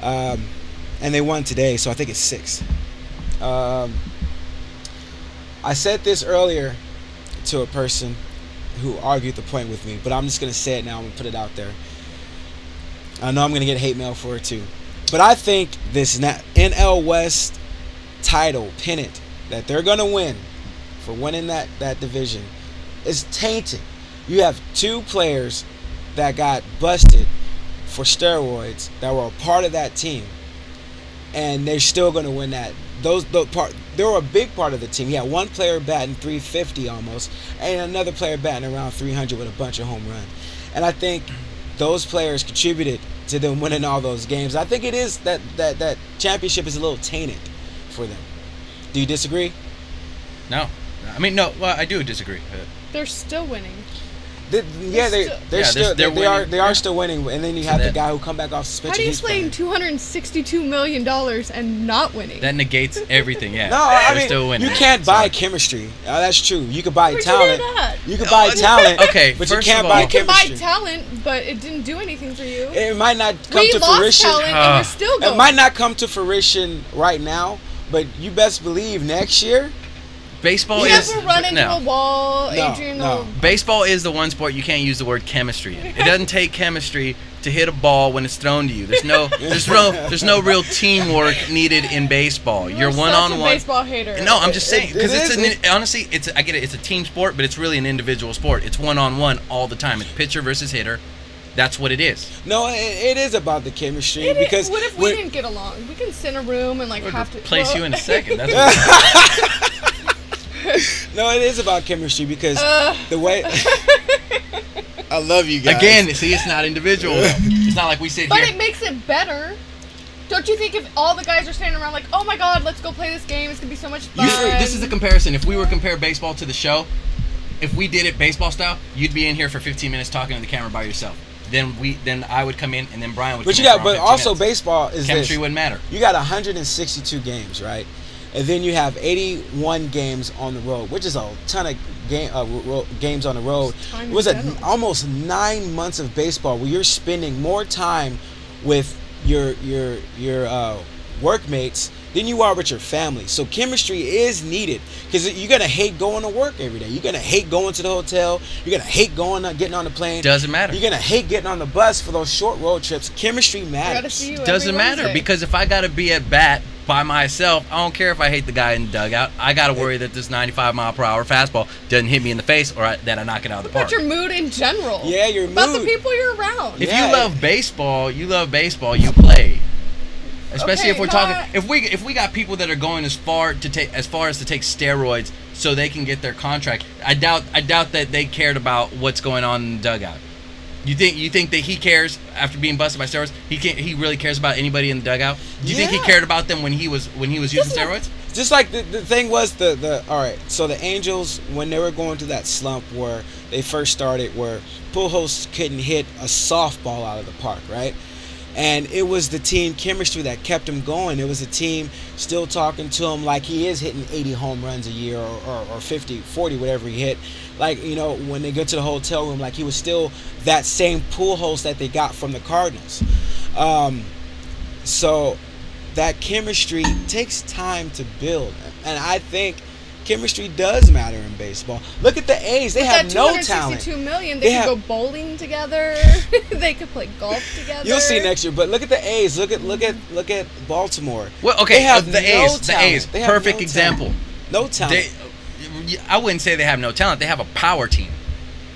And they won today, so I think it's 6. I said this earlier to a person who argued the point with me, but I'm just gonna say it now. I'm gonna put it out there. I know I'm gonna get hate mail for it too, but I think this NL West title pennant that they're gonna win for winning that division is tainted. You have 2 players that got busted for steroids that were a part of that team, and they're still gonna win that. They were a big part of the team. You had 1 player batting .350 almost, and another player batting around .300 with a bunch of home runs. And I think those players contributed to them winning all those games. I think it is that championship is a little tainted for them. Do you disagree? No. I mean, no. Well, I do disagree. They're still winning. They are still winning, and then you have the guy who come back off suspension. How do you playing $262 million and not winning? That negates everything. Yeah. No, I mean, still winning. You can't buy chemistry. That's true. You can buy talent. You can buy talent. Okay, but you can't buy chemistry. You can buy talent, but it didn't do anything for you. It might not come to fruition. Talent and we're still going. It might not come to fruition right now, but you best believe next year. Baseball is run into a wall, Adrian. No. Baseball is the one sport you can't use the word chemistry in. It doesn't take chemistry to hit a ball when it's thrown to you. There's no real teamwork needed in baseball. You're one-on-one. Such a baseball hater. No, I'm just saying because honestly, I get it. It's a team sport, but it's really an individual sport. It's one-on-one all the time. It's pitcher versus hitter. That's what it is. No, it is about the chemistry. Because what if we didn't get along? We can sit in a room and have to place you in a second. That's what No, it is about chemistry because the way I love you guys. Again, see, it's not individual. It's not like we sit here. But it makes it better. Don't you think if all the guys are standing around like, oh my God, let's go play this game, it's gonna be so much fun. This is a comparison. If we were to compare baseball to the show, if we did it baseball style, you'd be in here for 15 minutes talking to the camera by yourself. Then I would come in, and then Brian would. But also baseball is chemistry wouldn't matter. You got 162 games, right? And then you have 81 games on the road, which is a ton of games on the road. It was almost 9 months of baseball where you're spending more time with your workmates than you are with your family. So chemistry is needed because you're gonna hate going to work every day. You're gonna hate going to the hotel. You're gonna hate getting on the plane. Doesn't matter. You're gonna hate getting on the bus for those short road trips. Chemistry matters. Doesn't matter because if I gotta be at bat by myself, I don't care if I hate the guy in the dugout. I gotta worry that this 95-mile-per-hour fastball doesn't hit me in the face or that I knock it out of the park. About your mood in general. Yeah, your mood. About the people you're around. If you love baseball, you play. Especially if we're talking, if we got people that are going as far as to take steroids so they can get their contract. I doubt that they cared about what's going on in the dugout. You think that he cares after being busted by steroids? He really cares about anybody in the dugout? Do you think he cared about them when he was using steroids? Just like the thing was all right. So the Angels, when they were going through that slump where they first started, where Pujols couldn't hit a softball out of the park, right? And it was the team chemistry that kept him going. It was a team still talking to him like he is hitting 80 home runs a year or 50, 40, whatever he hit. Like, you know, when they get to the hotel room, like he was still that same pool host that they got from the Cardinals. So that chemistry takes time to build. And I think chemistry does matter in baseball. Look at the A's. They have no talent. $262 million. They could go bowling together. They could play golf together. You'll see next year. But look at the A's. Look at Baltimore. Well, okay, they have the A's. talent. The A's. They have Perfect no example. Talent. No talent. I wouldn't say they have no talent. They have a power team.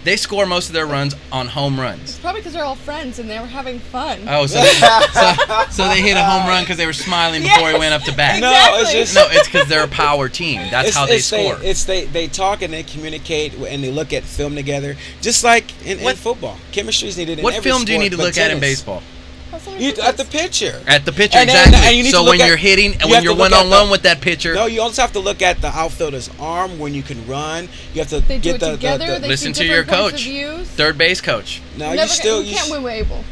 They score most of their runs on home runs. It's probably because they're all friends and they were having fun. Oh, so they hit a home run because they were smiling before he went up to bat. Exactly. No, it's because they're a power team. That's how they score. They talk and they communicate and they look at film together, just like in football. Chemistry is needed in every sport. What film do you need to look at in baseball? At the pitcher. At the pitcher, exactly. And you need so when you're hitting and when you're one-on-one with that pitcher. No, you also have to look at the outfielder's arm when you can run. You have to get the listen to your coach, third base coach. No, you can't win with Abel.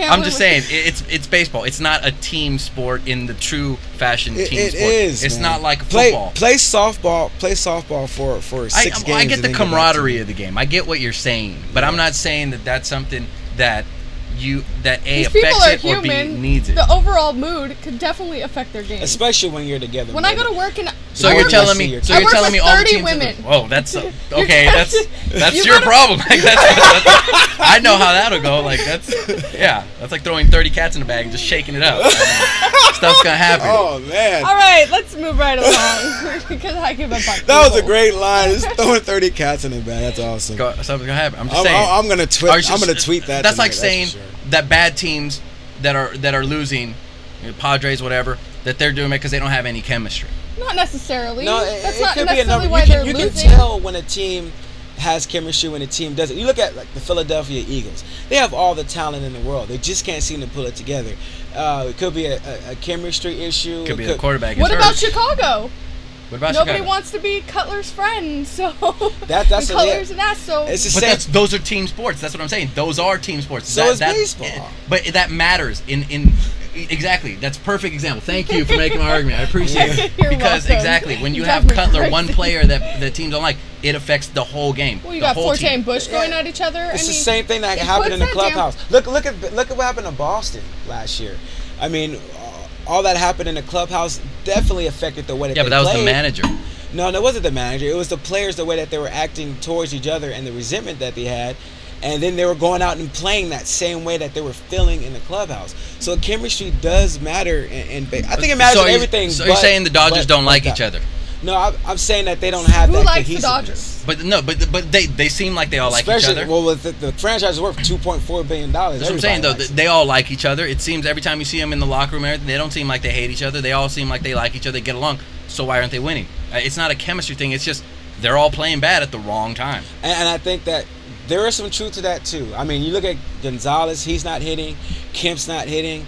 I'm just saying, it's baseball. It's not a team sport in the true fashion team sport. It is. It's not like football. Play softball. Play softball for 6 games. I get the camaraderie of the game. I get what you're saying, but I'm not saying that that's something that These affects people are it or human. B needs it. The overall mood could definitely affect their game, especially when you're together. When I go to work and so you're telling me all the teams. Women. Whoa, that's okay. That's your problem. Like, I know how that'll go. Like that's like throwing 30 cats in a bag and just shaking it up. Stuff's gonna happen. Oh man! All right, let's move right along because I give a fuck. That was a great line. Just throwing 30 cats in a bag. That's awesome. Something's gonna happen. I'm just saying. I'm gonna tweet that. That's like saying that bad teams that are losing, Padres, whatever, that they're doing it because they don't have any chemistry. Not necessarily. No, that's it not could necessarily be why they're losing. losing. You can tell when a team has chemistry when a team doesn't. You look at like the Philadelphia Eagles. They have all the talent in the world. They just can't seem to pull it together. It could be a chemistry issue. Could be the quarterback. What about Chicago? What about Nobody Chicago? wants to be Cutler's friend, so that's Cutler's an ass. So those are team sports. That's what I'm saying. Those are team sports. So is baseball. But that matters in exactly. That's a perfect example. Thank you for making my argument. I appreciate it. Because exactly when you have Cutler, one player that the teams don't like, it affects the whole game. Well, you got Forte and Bush going at each other. It's the same thing that happened in the clubhouse. Look at what happened in Boston last year. I mean, all that happened in the clubhouse definitely affected the way that they played. Yeah, but that was the manager. No, it wasn't the manager. It was the players, the way that they were acting towards each other and the resentment that they had. And then they were going out and playing that same way that they were feeling in the clubhouse. So chemistry does matter. I think it matters in everything. So you're saying the Dodgers don't like each other? No, I'm saying that they don't have that likes cohesiveness. the Dodgers? But they seem like they all like each other. Well, the franchise is worth $2.4 billion. That's what I'm saying, though. They all like each other. It seems every time you see them in the locker room and everything, they don't seem like they hate each other. They all seem like they like each other. They get along. So why aren't they winning? It's not a chemistry thing. It's just they're all playing bad at the wrong time. And I think that there is some truth to that, too. I mean, you look at Gonzalez. He's not hitting. Kemp's not hitting.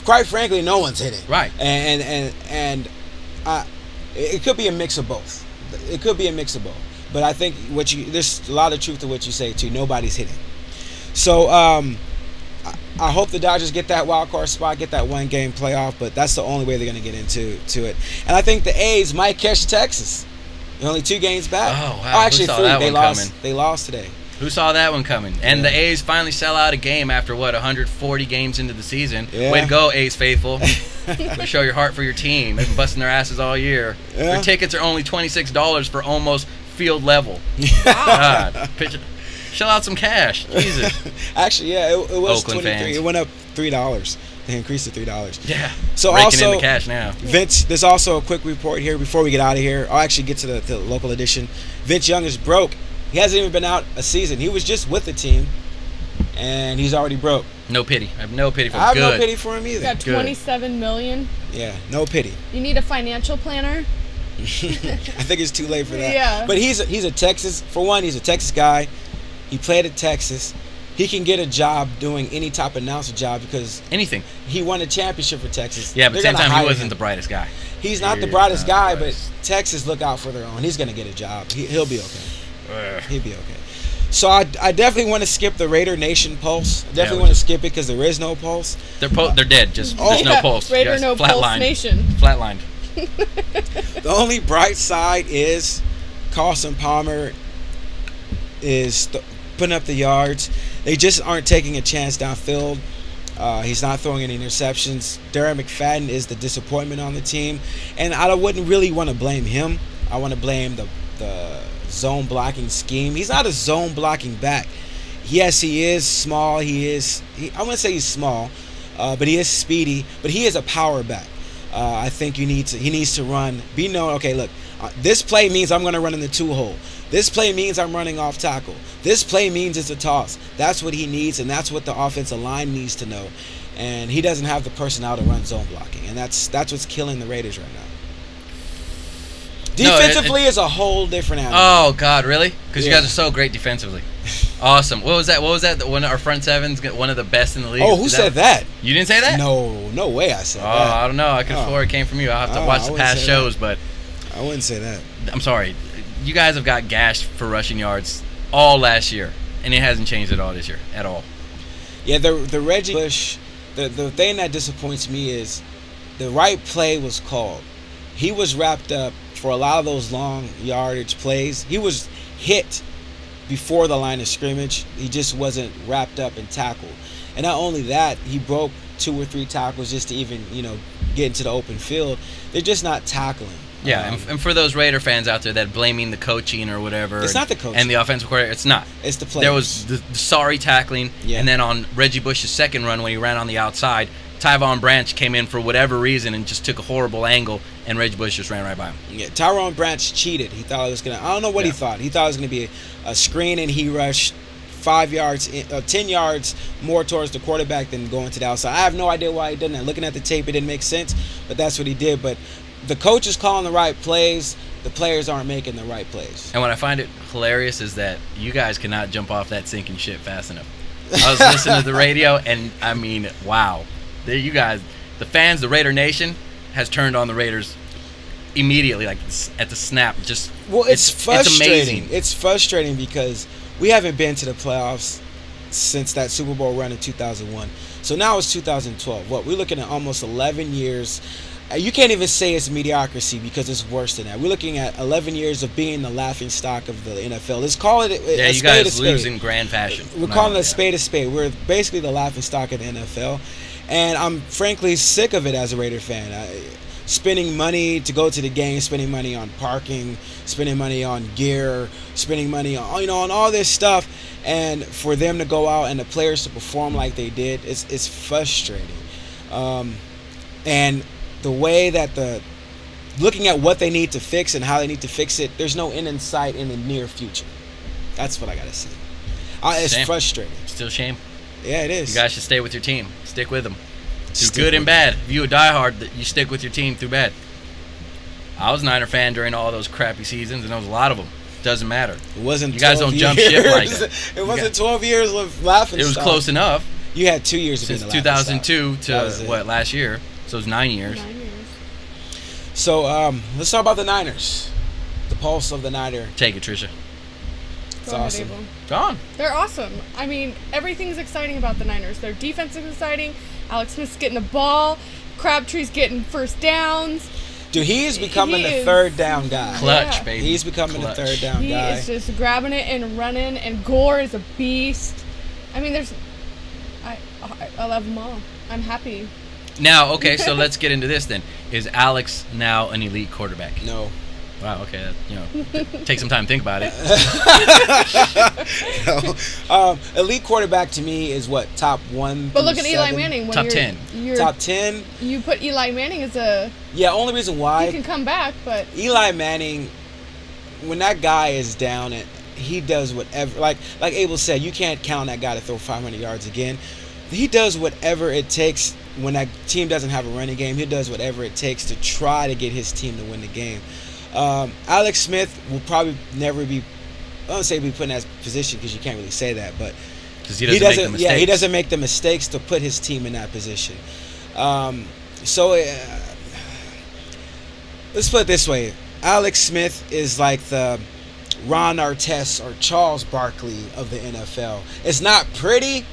Quite frankly, no one's hitting. Right. And it could be a mix of both. It could be a mix of both. But I think there's a lot of truth to what you say, too. Nobody's hitting. So I hope the Dodgers get that wild card spot, get that 1-game playoff, but that's the only way they're going to get into it. And I think the A's might catch Texas. They're only 2 games back. Oh, wow. Actually, 3. They lost today. Who saw that one coming? And the A's finally sell out a game after, 140 games into the season. Yeah. Way to go, A's faithful. Show your heart for your team. They've been busting their asses all year. Yeah. Their tickets are only $26 for almost field level. Wow. God. Shell out some cash. Jesus. Actually, yeah, it was Oakland $23. fans. It went up $3. They increased to $3. Yeah. So raking also, in the cash now. Vince, there's also a quick report here before we get out of here. I'll actually get to the local edition. Vince Young is broke. He hasn't even been out a season. He was just with the team, and he's already broke. No pity. I have no pity for him. I have no pity for him either. You got $27 million. Yeah, no pity. You need a financial planner. I think it's too late for that. Yeah. But he's a Texas. For one, he's a Texas guy. He played at Texas. He can get a job doing any type of announcer job because anything. He won a championship for Texas. Yeah, but at the same time, he wasn't the brightest guy. He's not the brightest guy, but Texas look out for their own. He's going to get a job. He'll be okay. He'll be okay. So I definitely want to skip the Raider Nation pulse. I definitely want to skip it because there is no pulse. They're dead. Just there's no pulse. Raider Yes, no pulse nation. Flatlined. The only bright side is Carson Palmer is putting up the yards. They just aren't taking a chance downfield. He's not throwing any interceptions. Darren McFadden is the disappointment on the team, and I wouldn't really want to blame him. I want to blame the zone blocking scheme. He's not a zone blocking back. Yes, he is small. I wouldn't say he's small, but he is speedy. But he is a power back. I think he needs to run. Be known. Okay, look, this play means I'm going to run in the 2-hole. This play means I'm running off tackle. This play means it's a toss. That's what he needs, and that's what the offensive line needs to know. And he doesn't have the personnel to run zone blocking, and that's what's killing the Raiders right now. Defensively is a whole different animal. Oh God, really? Because you guys are so great defensively. Awesome. What was that? One of our front sevens, one of the best in the league. Oh, who said that? You didn't say that? No way I said that. I don't know. I could have swore it came from you. I'll have to watch the past shows, but I wouldn't say that. I'm sorry. You guys have got gashed for rushing yards all last year, and it hasn't changed at all this year at all. Yeah, the Reggie Bush. The thing that disappoints me is the right play was called. He was wrapped up for a lot of those long yardage plays. He was hit before the line of scrimmage. He just wasn't wrapped up and tackled. And not only that, he broke 2 or 3 tackles just to even, get into the open field. They're just not tackling. Yeah, and for those Raider fans out there that blaming the coaching or whatever, it's not the coaching and the offensive coordinator. It's not. It's the players. There was the sorry tackling, and then on Reggie Bush's second run when he ran on the outside, Tyvon Branch came in for whatever reason and just took a horrible angle, and Reggie Bush just ran right by him. Yeah, Tyvon Branch cheated. He thought it was gonna. I don't know what he thought. He thought it was gonna be a screen, and he rushed 10 yards more towards the quarterback than going to the outside. I have no idea why he did that. Looking at the tape, it didn't make sense, but that's what he did. But the coach is calling the right plays. The players aren't making the right plays. And what I find it hilarious is that you guys cannot jump off that sinking ship fast enough. I was listening to the radio, and I mean, wow. You guys, the fans, the Raider Nation, has turned on the Raiders immediately, like at the snap. Just it's frustrating. It's amazing. It's frustrating because we haven't been to the playoffs since that Super Bowl run in 2001. So now it's 2012. We're looking at almost 11 years. You can't even say it's mediocrity because it's worse than that. We're looking at 11 years of being the laughing stock of the NFL. Let's call it a you guys lose in grand fashion. We're calling it a spade a spade. We're basically the laughing stock of the NFL. And I'm frankly sick of it as a Raider fan. Spending money to go to the game, spending money on parking, spending money on gear, spending money on on all this stuff, and for them to go out and the players to perform like they did, it's frustrating. And the way that looking at what they need to fix and how they need to fix it, there's no end in sight in the near future. That's what I gotta say. It's frustrating. Still shame. Yeah, it is. You guys should stay with your team. Stick with them. Through good and bad. If you a diehard, you stick with your team through bad. I was a Niner fan during all those crappy seasons, and there was a lot of them. Doesn't matter. It wasn't. You guys don't jump ship like that. It wasn't 12 years of laughing. It was close enough. You had 2 years of being since 2002 to last year. So it was 9 years. So let's talk about the Niners. The pulse of the Niner. Take it, Tricia. It's awesome. Go on. They're awesome. I mean, everything's exciting about the Niners. Their defense is exciting. Alex Smith's getting the ball. Crabtree's getting first downs. Dude, he is becoming the third down guy. Clutch, baby. He's becoming the third down guy. He is just grabbing it and running, and Gore is a beast. I mean, I love them all. I'm happy. Now, okay, so let's get into this then. Is Alex now an elite quarterback? No. Wow, okay, take some time to think about it. No. Elite quarterback to me is what, top 1 But look at 7? Eli Manning. Top 10. Top 10? You put Eli Manning as a... Yeah, only reason why... He can come back, but... Eli Manning, when that guy is down, he does whatever... Like Abel said, you can't count that guy to throw 500 yards again. He does whatever it takes when that team doesn't have a running game. He does whatever it takes to try to get his team to win the game. Alex Smith will probably never be, I don't say be put in that position because you can't really say that, but he doesn't make the mistakes. Yeah, he doesn't make the mistakes to put his team in that position. So let's put it this way: Alex Smith is like the Ron Artest or Charles Barkley of the NFL. It's not pretty,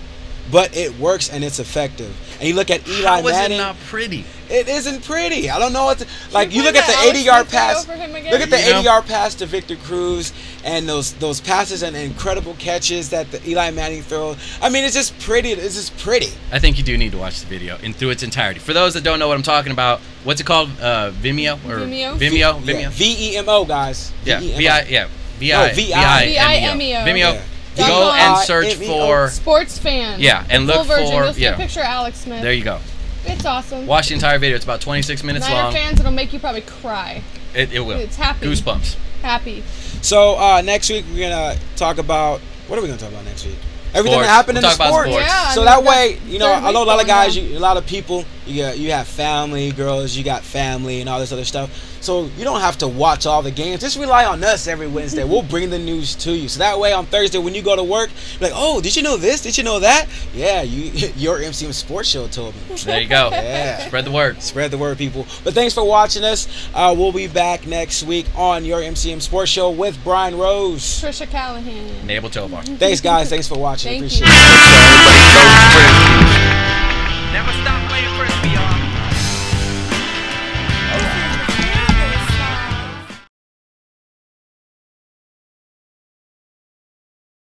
but it works and it's effective. And you look at Eli Manning. How is it not pretty? It isn't pretty. I don't know what to, like. You look at the 80-yard pass. Look at the 80-yard pass to Victor Cruz and those passes and incredible catches that the Eli Manning throws. I mean, it's just pretty. It's just pretty. I think you do need to watch the video through its entirety. For those that don't know what I'm talking about, what's it called? Vimeo or Vimeo? Vimeo? Yeah, VEMO, guys. Yeah, VIMO. Vimeo. Yeah. Go and search for Sports Fan. Yeah, and look full version. for You'll see a picture of Alex Smith. There you go. It's awesome. Watch the entire video. It's about 26 minutes Niner long. fans, it'll make you probably cry. It will. It's happy. Goosebumps. Happy. So next week we're gonna talk about, what are we gonna talk about next week? Everything that happened in the sport. Yeah, so that way, you know, I know a lot of guys, a lot of people, you have family, girls, you got family and all this other stuff. So you don't have to watch all the games. Just rely on us every Wednesday. We'll bring the news to you. So that way on Thursday when you go to work, you're like, oh, did you know this? Did you know that? Yeah, your MCM Sports Show told me. There you go. Yeah. Spread the word. Spread the word, people. But thanks for watching us. We'll be back next week on your MCM Sports Show with Brian Rose, Tricia Callahan, and Abel Tovar. Thanks, guys. Thanks for watching. Thank Appreciate you. it. Never stop